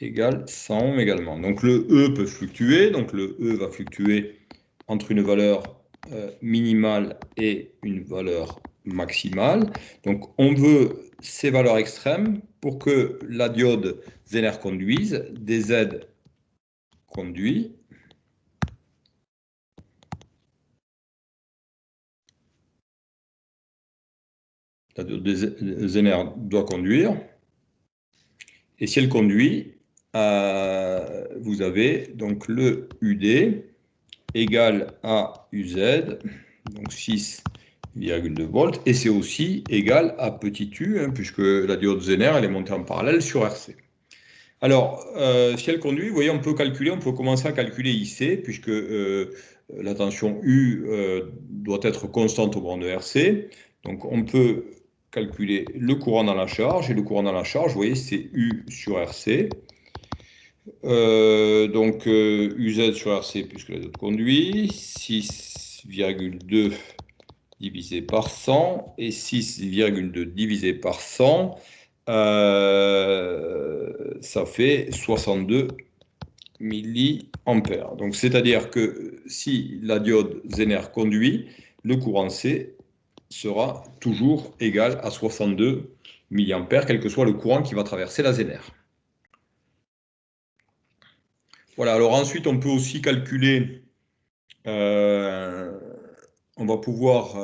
[SPEAKER 1] égale 100 ohms également. Donc, le E peut fluctuer, donc le E va fluctuer entre une valeur minimale et une valeur maximale. Donc, on veut ces valeurs extrêmes pour que la diode Zener conduise, DZ conduit. La diode Zener doit conduire. Et si elle conduit, vous avez donc le UD égal à UZ, donc 6,2 volts, et c'est aussi égal à petit u, hein, puisque la diode Zener elle est montée en parallèle sur RC. Alors, si elle conduit, vous voyez, on peut commencer à calculer IC, puisque la tension U doit être constante au bord de RC. Donc, on peut calculer le courant dans la charge, et le courant dans la charge, vous voyez, c'est U sur RC. Donc, UZ sur RC, puisque la diode conduit, 6,2 divisé par 100, et 6,2 divisé par 100, ça fait 62 milliampères. Donc, c'est-à-dire que si la diode Zener conduit, le courant C sera toujours égal à 62 milliampères, quel que soit le courant qui va traverser la Zener. Voilà, alors ensuite, on peut aussi calculer on va pouvoir...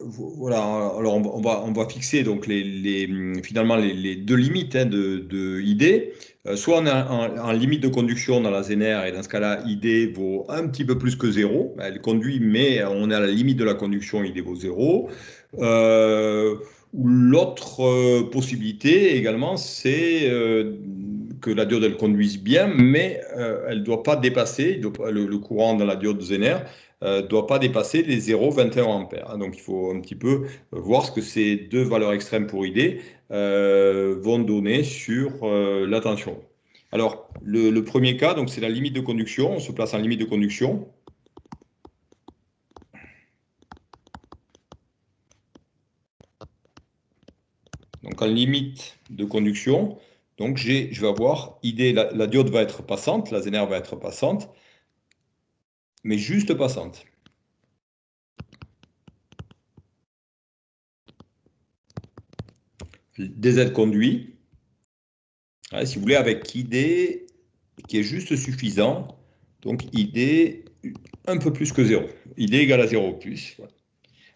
[SPEAKER 1] voilà, alors on va fixer donc finalement les deux limites hein, de ID. Soit on a en limite de conduction dans la Zener, et dans ce cas-là, ID vaut un petit peu plus que 0. Elle conduit, mais on est à la limite de la conduction, ID vaut 0. Ou l'autre possibilité également, c'est que la diode elle conduise bien, mais elle ne doit pas dépasser, le courant dans la diode Zener ne doit pas dépasser les 0,21 ampères. Donc il faut un petit peu voir ce que ces deux valeurs extrêmes pour ID vont donner sur la tension. Alors le premier cas, donc c'est la limite de conduction. On se place en limite de conduction. Donc en limite de conduction, donc je vais avoir ID, la diode va être passante, la Zener va être passante, mais juste passante. DZ conduit, si vous voulez, avec ID qui est juste suffisant, donc ID un peu plus que 0. ID égale à 0 plus. Voilà.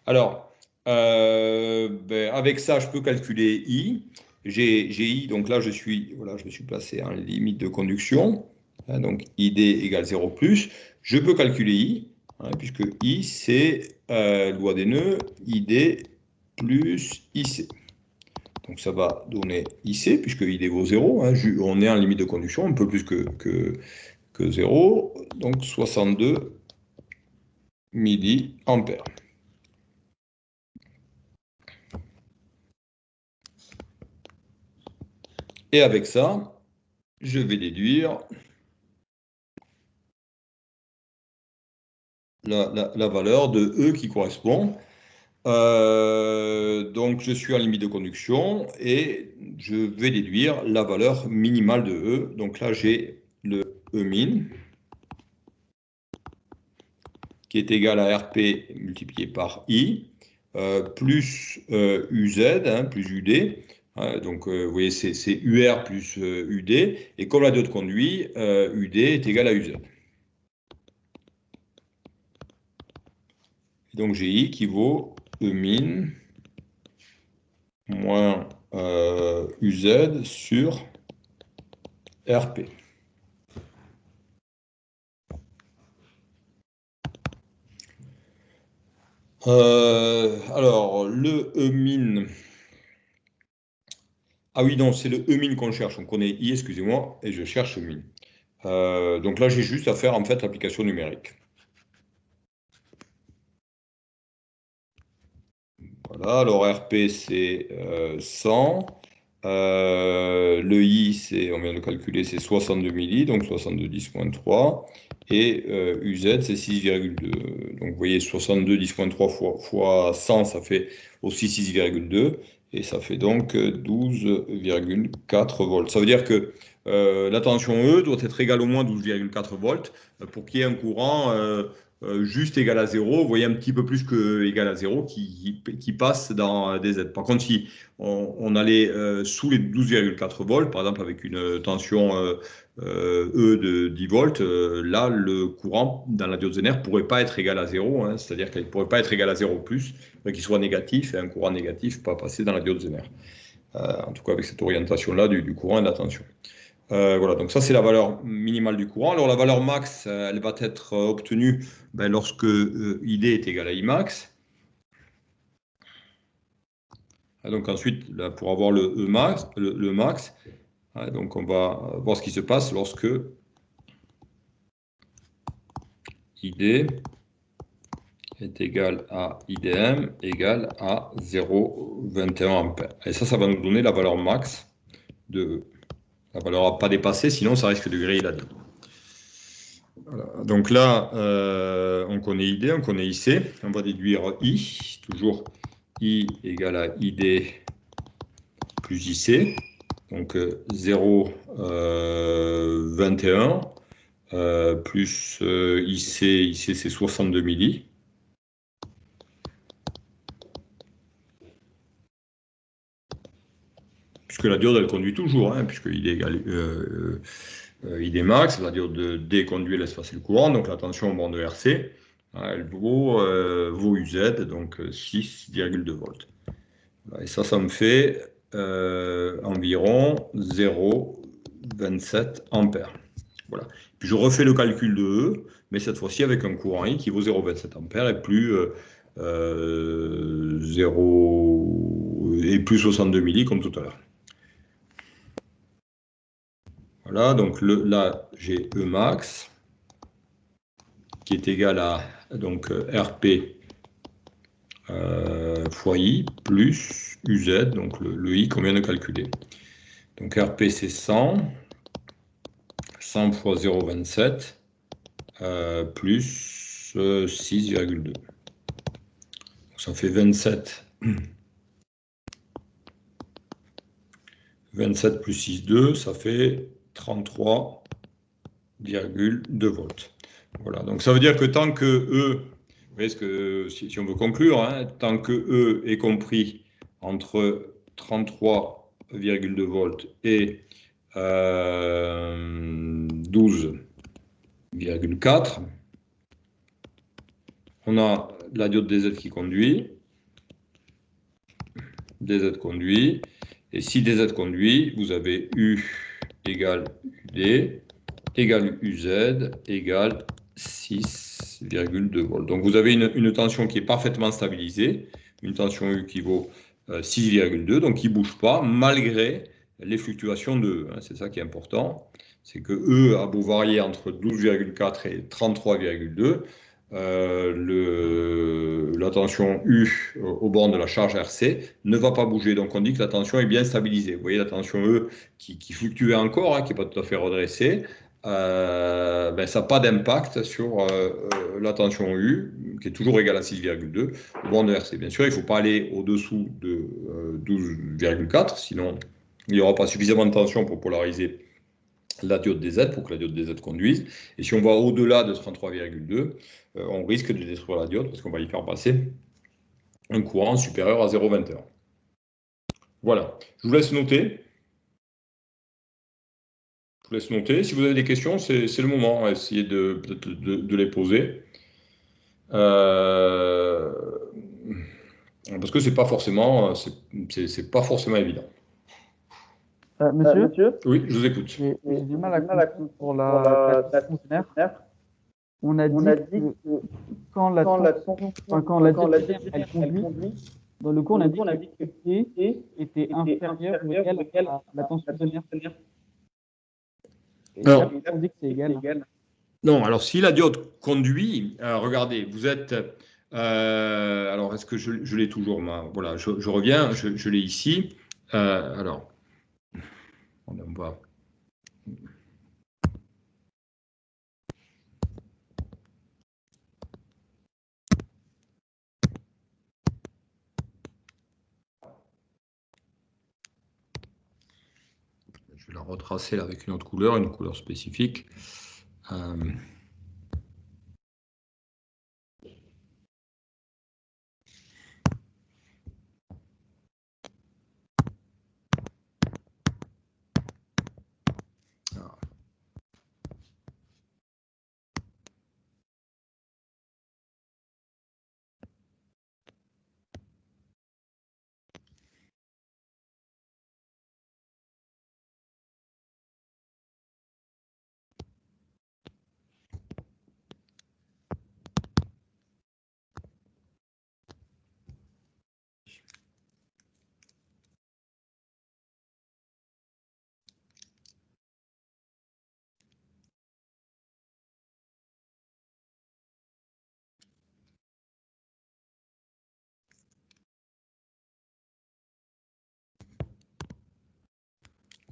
[SPEAKER 1] Alors, avec ça, je peux calculer I. J'ai I, donc là, je me suis placé en limite de conduction. Hein, donc, ID égale 0 plus. Je peux calculer I, hein, puisque I, c'est loi des nœuds, ID plus IC. Donc, ça va donner IC, puisque ID vaut 0. Hein, on est en limite de conduction, un peu plus que 0. Donc, 62 milliampères. Et avec ça, je vais déduire la valeur de E qui correspond. Donc, je suis en limite de conduction et je vais déduire la valeur minimale de E. Donc là, j'ai le E min qui est égal à RP multiplié par I plus UZ, hein, plus UD. Donc, vous voyez, c'est UR plus UD. Et comme la diode conduit, UD est égal à UZ. Et donc, j'ai I qui vaut E min moins UZ sur RP. Alors, le E min... Ah oui, non, c'est le E min qu'on cherche. On connaît I, excusez-moi, et je cherche E min. Donc là, j'ai juste à faire en fait l'application numérique. Voilà, alors RP c'est 100. Le I, on vient de calculer, c'est 62 milli, donc 62 10.3. Et UZ, c'est 6,2. Donc vous voyez, 62 10.3 fois 100, ça fait aussi 6,2. Et ça fait donc 12,4 volts. Ça veut dire que la tension E doit être égale au moins 12,4 volts pour qu'il y ait un courant juste égal à 0. Vous voyez un petit peu plus que égal à 0 qui passe dans DZ. Par contre, si on allait sous les 12,4 volts, par exemple avec une tension E de 10 volts, là, le courant dans la diode Zener ne pourrait pas être égal à 0, hein, c'est-à-dire qu'il ne pourrait pas être égal à 0 plus, qu'il soit négatif, et un courant négatif pas passer dans la diode Zener. En tout cas, avec cette orientation-là du courant et de la tension. Voilà, donc ça c'est la valeur minimale du courant. Alors la valeur max, elle va être obtenue lorsque ID est égal à Imax. Donc ensuite, là, pour avoir le E max, le max, donc on va voir ce qui se passe lorsque ID est égal à IDM égale à 0,21 ampères. Et ça va nous donner la valeur max de E. La valeur à pas dépasser, sinon ça risque de griller la diode. Voilà. Donc là, on connaît ID, on connaît IC. On va déduire I, toujours I égale à ID plus IC. Donc 0,21 plus IC c'est 62 milli. puisque la diode, elle conduit toujours, hein, puisqu'il est égal, il est max, la diode D conduit, laisse passer le courant, donc la tension au bande de RC, hein, elle vaut UZ, donc 6,2 volts. Et ça me fait environ 0,27 ampères. Voilà. Puis je refais le calcul de E, mais cette fois-ci avec un courant I qui vaut 0,27 ampères et plus 62 milli comme tout à l'heure. Voilà, donc là j'ai E max qui est égal à donc, RP fois I plus UZ, donc le I qu'on vient de calculer. Donc RP c'est 100 fois 0,27 plus 6,2. Ça fait 27. 27 plus 6,2, ça fait 33,2 volts. Voilà, donc ça veut dire que tant que E, vous voyez ce que, si on veut conclure, hein, tant que E est compris entre 33,2 volts et 12,4, on a la diode DZ qui conduit, DZ conduit, et si DZ conduit, vous avez U égale UD égale UZ égale 6,2 volts. Donc vous avez une tension qui est parfaitement stabilisée, une tension U qui vaut 6,2, donc qui ne bouge pas malgré les fluctuations de E. Hein, c'est ça qui est important, c'est que E a beau varier entre 12,4 et 33,2, la tension U au bord de la charge RC ne va pas bouger. Donc on dit que la tension est bien stabilisée. Vous voyez la tension E qui fluctuait encore, hein, qui n'est pas tout à fait redressée. Ça n'a pas d'impact sur la tension U, qui est toujours égale à 6,2 au bord de RC. Bien sûr, il ne faut pas aller au-dessous de 12,4, sinon il n'y aura pas suffisamment de tension pour polariser la diode DZ, pour que la diode DZ conduise. Et si on va au-delà de 33,2, on risque de détruire la diode parce qu'on va y faire passer un courant supérieur à 0,21. Voilà, je vous laisse noter. Je vous laisse noter. Si vous avez des questions, c'est le moment. Essayez de les poser. Parce que c'est pas forcément évident.
[SPEAKER 5] Monsieur,
[SPEAKER 1] Oui, je vous écoute.
[SPEAKER 5] j'ai du mal à comprendre pour la conteneur. On a dit que quand la diode elle conduit, dans le cours, on a dit que T était inférieur ou égal à la tension de nerf. Et là, on dit que c'est égal.
[SPEAKER 1] Non, alors si la diode conduit, regardez, vous êtes... alors, est-ce que je l'ai toujours, voilà, je reviens, je l'ai ici. Alors, on va... Je vais la retracer là avec une autre couleur, une couleur spécifique.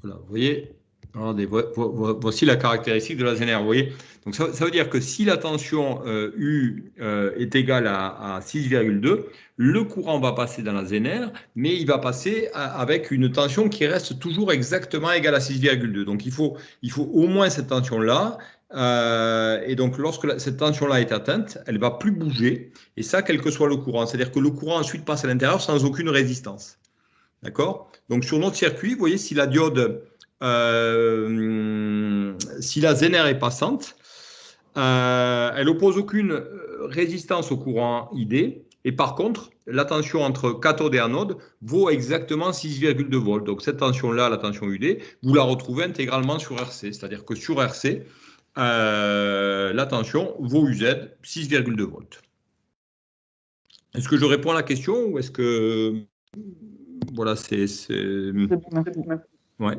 [SPEAKER 1] Voilà, vous voyez, regardez, voici la caractéristique de la ZNR. Vous voyez, donc ça veut dire que si la tension U est égale à 6,2, le courant va passer dans la ZNR, mais il va passer avec une tension qui reste toujours exactement égale à 6,2. Donc il faut au moins cette tension-là. Et donc lorsque cette tension-là est atteinte, elle ne va plus bouger. Et ça, quel que soit le courant. C'est-à-dire que le courant ensuite passe à l'intérieur sans aucune résistance. D'accord? Donc, sur notre circuit, vous voyez, si la diode, si la Zener est passante, elle oppose aucune résistance au courant ID. Et par contre, la tension entre cathode et anode vaut exactement 6,2 volts. Donc, cette tension-là, la tension UD, vous la retrouvez intégralement sur RC. C'est-à-dire que sur RC, la tension vaut UZ 6,2 volts. Est-ce que je réponds à la question ou est-ce que voilà, c'est
[SPEAKER 5] bon, merci.
[SPEAKER 1] ouais.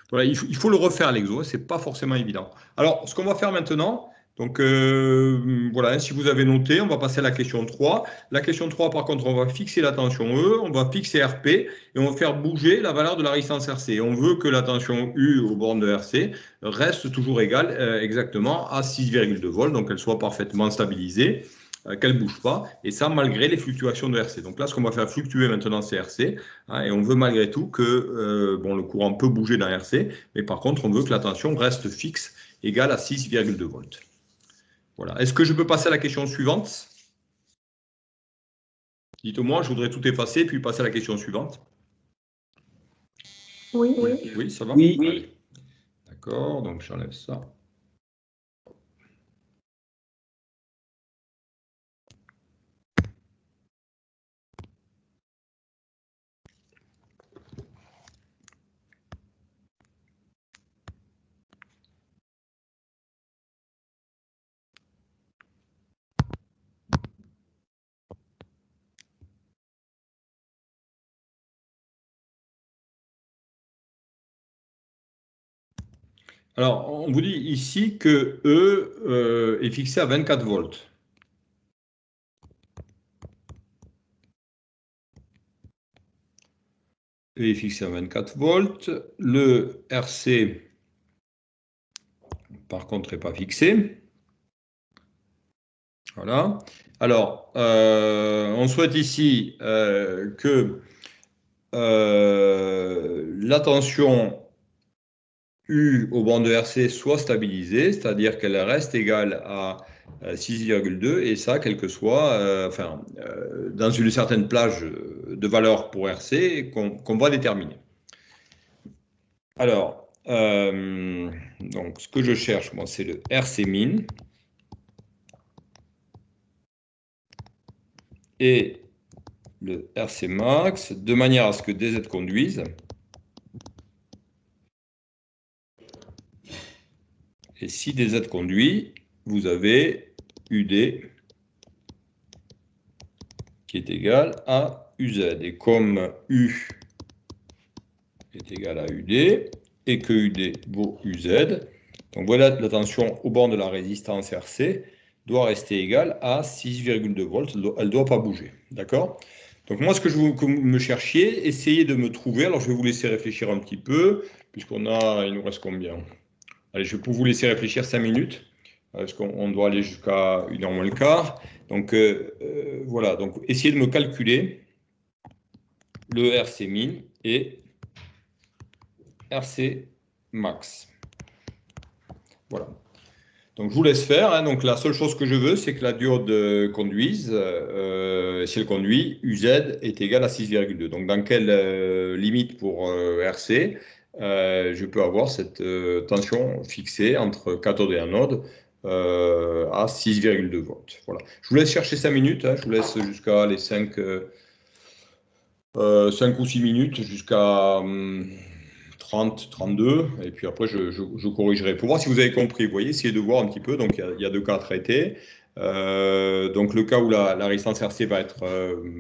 [SPEAKER 1] Voilà, il faut le refaire l'exo, c'est pas forcément évident. Alors, ce qu'on va faire maintenant, donc voilà, si vous avez noté, on va passer à la question 3. La question 3, par contre, on va fixer la tension E, on va fixer RP et on va faire bouger la valeur de la résistance RC. On veut que la tension U au bornes de RC reste toujours égale exactement à 6,2 volts, donc qu'elle soit parfaitement stabilisée, qu'elle ne bouge pas, et ça malgré les fluctuations de RC. Donc là, ce qu'on va faire fluctuer maintenant, c'est RC, hein, et on veut malgré tout que bon, le courant peut bouger dans RC, mais par contre, on veut que la tension reste fixe, égale à 6,2 volts. Voilà. Est-ce que je peux passer à la question suivante? Dites-moi, je voudrais tout effacer, puis passer à la question suivante.
[SPEAKER 6] Oui.
[SPEAKER 1] Oui, ça va?
[SPEAKER 3] Oui.
[SPEAKER 1] Allez. D'accord, donc j'enlève ça. Alors, on vous dit ici que E est fixé à 24 volts. E est fixé à 24 volts. Le RC, par contre, n'est pas fixé. Voilà. Alors, on souhaite ici que la tension U au banc de RC soit stabilisée, c'est-à-dire qu'elle reste égale à 6,2 et ça, quel que soit, dans une certaine plage de valeur pour RC qu'on va déterminer. Alors, donc, ce que je cherche, moi, c'est le RC min et le RC max, de manière à ce que DZ conduise. Et si DZ conduit, vous avez UD qui est égal à UZ. Et comme U est égal à UD et que UD vaut UZ, donc voilà, la tension au bord de la résistance RC doit rester égale à 6,2 volts. Elle ne doit pas bouger. D'accord? Donc moi, ce que je veux que vous me cherchiez, essayez de me trouver. Alors, je vais vous laisser réfléchir un petit peu, puisqu'il nous reste combien? Allez, je peux vous laisser réfléchir 5 minutes, parce qu'on doit aller jusqu'à 1h moins le quart. Donc, voilà. Donc, essayez de me calculer le RC min et RC max. Voilà. Donc, je vous laisse faire. Hein. Donc, la seule chose que je veux, c'est que la diode conduise. Si elle conduit, UZ est égal à 6,2. Donc, dans quelle limite pour RC je peux avoir cette tension fixée entre cathode et anode à 6,2 volts. Voilà. Je vous laisse chercher 5 minutes. Hein. Je vous laisse jusqu'à les 5 ou 6 minutes, jusqu'à 30, 32, et puis après je corrigerai pour voir si vous avez compris. Vous voyez, essayez de voir un petit peu. Donc il y a deux cas à traiter. Donc le cas où la résistance RC va être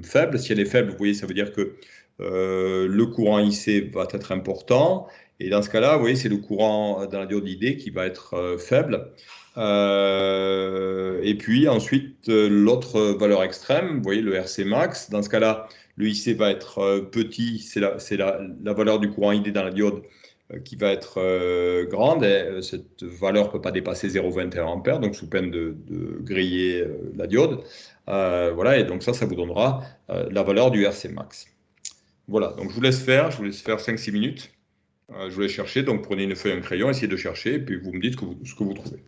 [SPEAKER 1] faible, si elle est faible, vous voyez, ça veut dire que le courant IC va être important. Et dans ce cas-là, vous voyez, c'est le courant dans la diode ID qui va être faible. Et puis ensuite, l'autre valeur extrême, vous voyez, le RC max, dans ce cas-là, le IC va être petit, c'est la valeur du courant ID dans la diode qui va être grande. Et, cette valeur ne peut pas dépasser 0,21 ampères, donc sous peine de griller la diode. Voilà, et donc ça vous donnera la valeur du RC max. Voilà, donc je vous laisse faire 5-6 minutes. Je vous laisse chercher, donc prenez une feuille et un crayon, essayez de chercher, et puis vous me dites ce que vous trouvez.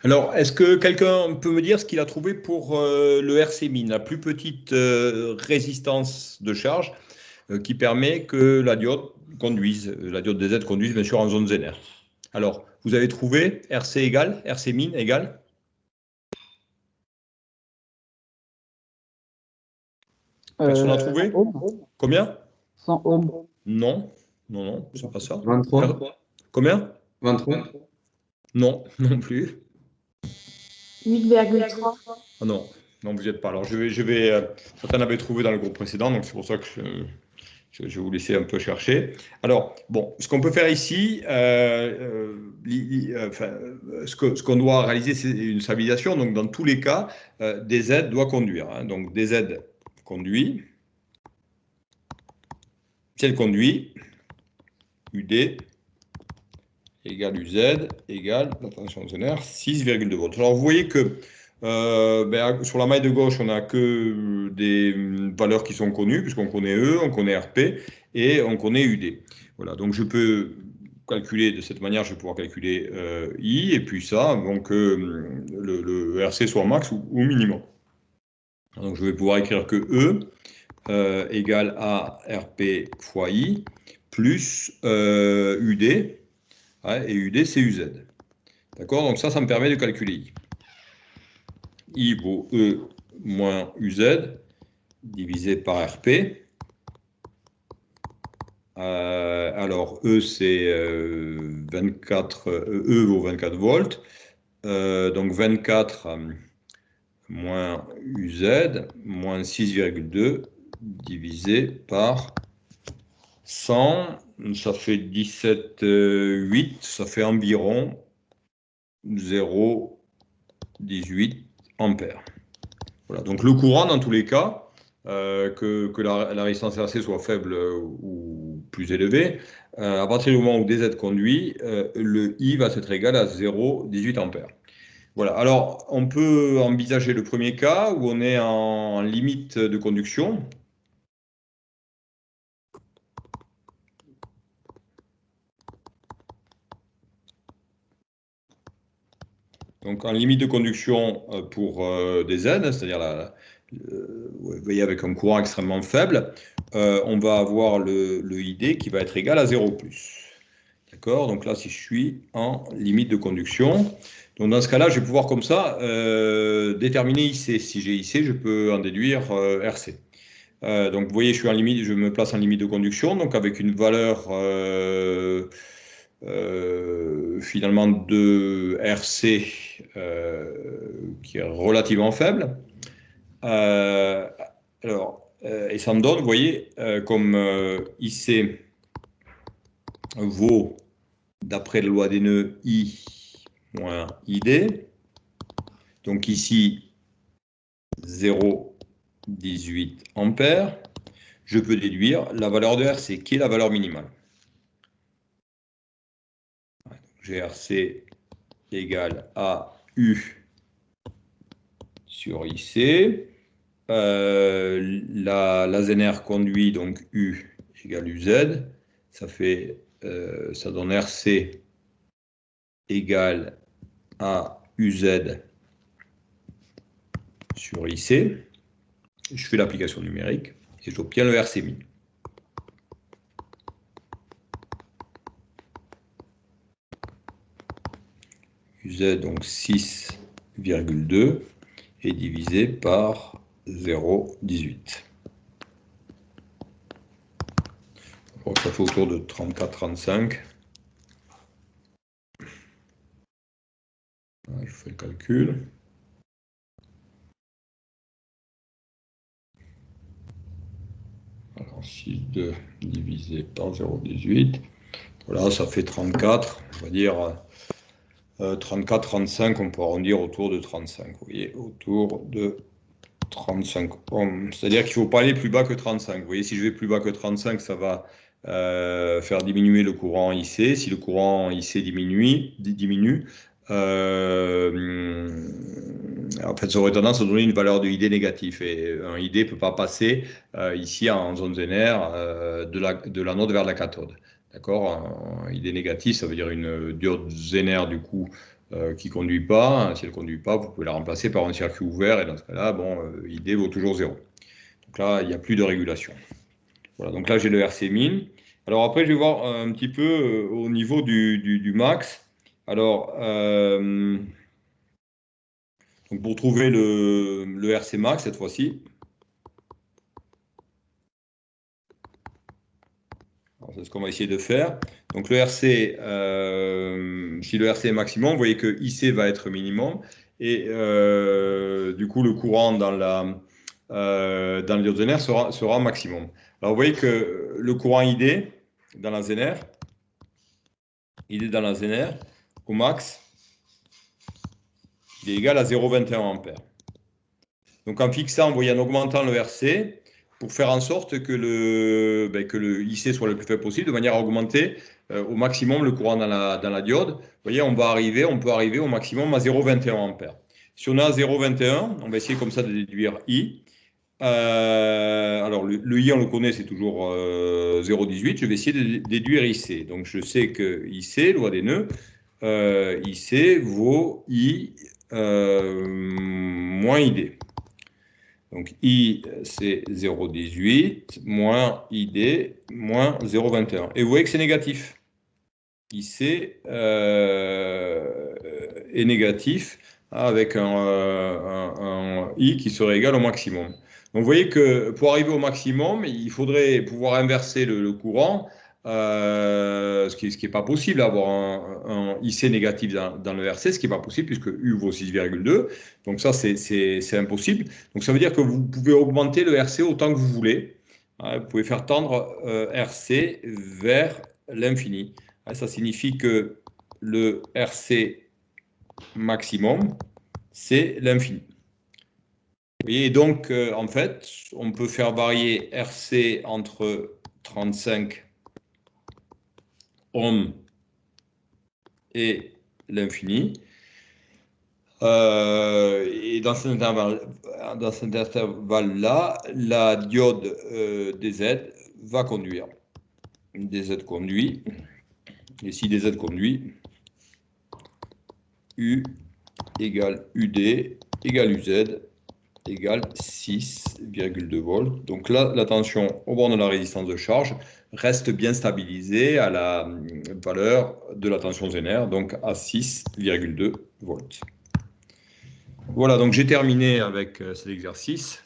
[SPEAKER 1] Alors, est-ce que quelqu'un peut me dire ce qu'il a trouvé pour le RC min, la plus petite résistance de charge qui permet que la diode DZ conduise bien sûr en zone Zener. Alors, vous avez trouvé RC égale, RC min égale Personne n'a trouvé? Combien?
[SPEAKER 5] 100 ohms.
[SPEAKER 1] Non, non, non, c'est pas ça.
[SPEAKER 3] 23.
[SPEAKER 1] Combien?
[SPEAKER 3] 23.
[SPEAKER 1] Non, non plus.
[SPEAKER 6] 8,3.
[SPEAKER 1] Ah non, non, vous n'y êtes pas. Alors, certains l'avaient trouvé dans le groupe précédent, donc c'est pour ça que je vais vous laisser un peu chercher. Alors, bon, ce qu'on peut faire ici, ce qu'on doit réaliser, c'est une stabilisation. Donc, dans tous les cas, DZ doit conduire. Hein. Donc, DZ conduit. Si elle conduit, UD égale UZ égale la tension zener 6,2 volts. Alors, vous voyez que sur la maille de gauche, on n'a que des valeurs qui sont connues, puisqu'on connaît E, on connaît RP et on connaît UD. Voilà, donc je peux calculer de cette manière, je vais pouvoir calculer I, et puis ça, donc le RC soit max ou minimum. Donc je vais pouvoir écrire que E égale à RP fois I plus UD, ouais, et UD c'est UZ. D'accord, donc ça me permet de calculer I. I vaut E moins UZ divisé par RP. Alors E c'est 24, E vaut 24 volts. Donc 24 moins UZ moins 6,2 divisé par 100, ça fait 17,8, ça fait environ 0,18 ampères. Voilà, donc le courant, dans tous les cas, que la résistance RC soit faible ou plus élevée, à partir du moment où DZ conduit, le I va être égal à 0,18 ampères. Voilà, alors on peut envisager le premier cas où on est en limite de conduction. Donc en limite de conduction pour des Z, c'est-à-dire vous voyez avec un courant extrêmement faible, on va avoir le ID qui va être égal à 0+. D'accord? Donc là, si je suis en limite de conduction, donc dans ce cas-là, je vais pouvoir comme ça déterminer IC. Si j'ai IC, je peux en déduire RC. Donc vous voyez, je me place en limite de conduction, donc avec une valeur finalement de RC qui est relativement faible. Et ça me donne, vous voyez, comme IC vaut, d'après la loi des nœuds, I moins ID. Donc ici, 0,18 ampères. Je peux déduire la valeur de RC, qui est la valeur minimale. GRC égale à U sur IC. La Zener conduit, donc U égale UZ. Ça donne RC égale à UZ sur IC. Je fais l'application numérique et j'obtiens le RC min. UZ donc 6,2 est divisé par 0,18. Donc ça fait autour de 34-35. Je fais le calcul. Alors 6,2 divisé par 0,18. Voilà, ça fait 34, on va dire 34-35, on peut arrondir autour de 35. Vous voyez, autour de 35 ohms. C'est-à-dire qu'il ne faut pas aller plus bas que 35. Vous voyez, si je vais plus bas que 35, ça va faire diminuer le courant IC. Si le courant IC diminue, en fait, ça aurait tendance à donner une valeur de ID négatif. Et un ID ne peut pas passer ici en zone Zener de l'anode vers la cathode. D'accord, ID négatif, ça veut dire une diode Zener du coup qui ne conduit pas. Si elle ne conduit pas, vous pouvez la remplacer par un circuit ouvert, et dans ce cas-là, bon, ID vaut toujours 0. Donc là, il n'y a plus de régulation. Voilà, donc là, j'ai le RC min. Alors après, je vais voir un petit peu au niveau du max. Alors, donc pour trouver le RC max cette fois-ci, c'est ce qu'on va essayer de faire. Donc le RC, si le RC est maximum, vous voyez que IC va être minimum. Et du coup, le courant dans le diode Zener sera maximum. Alors vous voyez que le courant ID dans la Zener, au max, il est égal à 0,21 ampères. Donc en fixant, vous voyez, en augmentant le RC, pour faire en sorte que le IC soit le plus faible possible, de manière à augmenter au maximum le courant dans la diode. Vous voyez, on peut arriver au maximum à 0,21 ampères. Si on est à 0,21, on va essayer comme ça de déduire I. Alors le I, on le connaît, c'est toujours 0,18. Je vais essayer de déduire IC. Donc je sais que IC, loi des nœuds, IC vaut I moins ID. Donc I, c'est 0,18 moins ID moins 0,21. Et vous voyez que c'est négatif. IC est négatif avec un I qui serait égal au maximum. Donc vous voyez que pour arriver au maximum, il faudrait pouvoir inverser le courant, ce qui n'est pas possible, avoir un IC négatif dans le RC, ce qui n'est pas possible puisque U vaut 6,2. Donc ça, c'est impossible. Donc ça veut dire que vous pouvez augmenter le RC autant que vous voulez. Vous pouvez faire tendre RC vers l'infini. Ça signifie que le RC maximum, c'est l'infini. Et donc, en fait, on peut faire varier RC entre 35 ohms et l'infini. Et dans cet intervalle-là, la diode DZ va conduire. DZ conduit. Et si DZ conduit, U égale UD égale UZ égale 6,2 volts. Donc là, la tension au bord de la résistance de charge reste bien stabilisée à la valeur de la tension Zener, donc à 6,2 volts. Voilà, donc j'ai terminé avec cet exercice.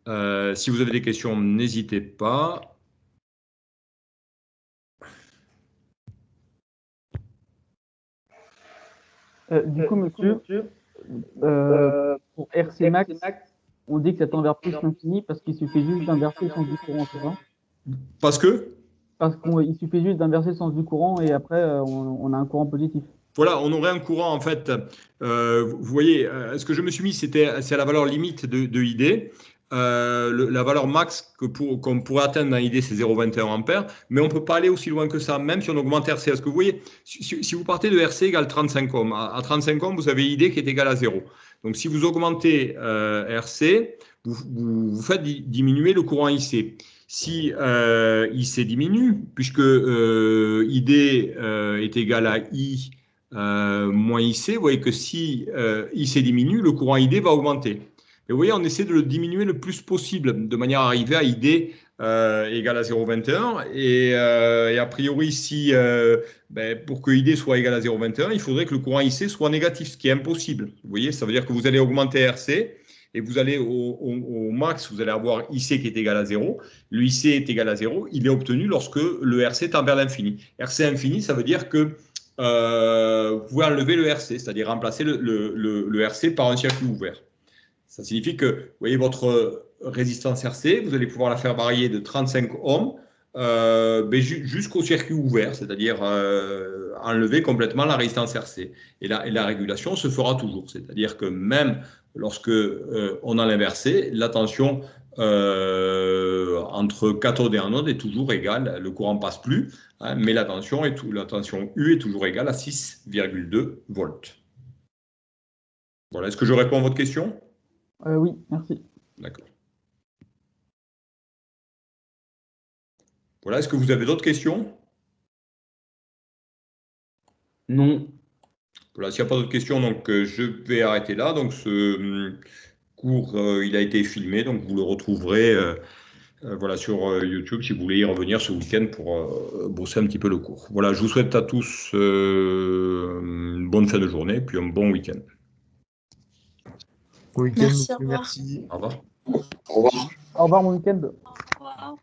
[SPEAKER 1] Si vous avez des questions, n'hésitez pas.
[SPEAKER 5] Du coup, monsieur, pour RC max, on dit que ça tend vers plus l'infini parce qu'il suffit juste d'inverser le sens du courant, c'est ça?
[SPEAKER 1] Parce
[SPEAKER 5] qu'il suffit juste d'inverser le sens du courant et après, on a un courant positif.
[SPEAKER 1] Voilà, on aurait un courant, en fait, vous voyez, ce que je me suis mis, c'est à la valeur limite de ID. La valeur max qu'on pourrait atteindre dans ID, c'est 0,21 ampères, mais on ne peut pas aller aussi loin que ça, même si on augmente RC. Est-ce que vous voyez, si vous partez de RC égale 35 ohms, à 35 ohms, vous avez ID qui est égal à 0. Donc, si vous augmentez RC, vous faites diminuer le courant IC. Si IC diminue, puisque ID est égal à I moins IC, vous voyez que si IC diminue, le courant ID va augmenter. Et vous voyez, on essaie de le diminuer le plus possible, de manière à arriver à ID égale à 0,21. Et a priori, si pour que ID soit égal à 0,21, il faudrait que le courant IC soit négatif, ce qui est impossible. Vous voyez, ça veut dire que vous allez augmenter RC, et vous allez au max, vous allez avoir IC qui est égal à 0. Le IC est égal à 0. Il est obtenu lorsque le RC tend vers l'infini. RC infini, ça veut dire que vous pouvez enlever le RC, c'est-à-dire remplacer le RC par un circuit ouvert. Ça signifie que, vous voyez, votre résistance RC, vous allez pouvoir la faire varier de 35 ohms jusqu'au circuit ouvert, c'est-à-dire enlever complètement la résistance RC. Et la régulation se fera toujours, c'est-à-dire que même lorsque on a l'inversé, la tension entre cathode et anode est toujours égale, le courant ne passe plus, hein, mais la tension U est toujours égale à 6,2 volts. Voilà, est-ce que je réponds à votre question ?
[SPEAKER 5] Oui, merci.
[SPEAKER 1] D'accord. Voilà, est-ce que vous avez d'autres questions?
[SPEAKER 3] Non.
[SPEAKER 1] Voilà, s'il n'y a pas d'autres questions, donc je vais arrêter là. Donc ce cours, il a été filmé, donc vous le retrouverez voilà, sur YouTube si vous voulez y revenir ce week-end pour bosser un petit peu le cours. Voilà, je vous souhaite à tous une bonne fin de journée, puis un bon week-end.
[SPEAKER 4] Bon week-end,
[SPEAKER 6] Merci, au
[SPEAKER 4] monsieur,
[SPEAKER 6] revoir.
[SPEAKER 4] merci.
[SPEAKER 1] Au revoir.
[SPEAKER 5] Au revoir, mon week-end.
[SPEAKER 6] Au revoir.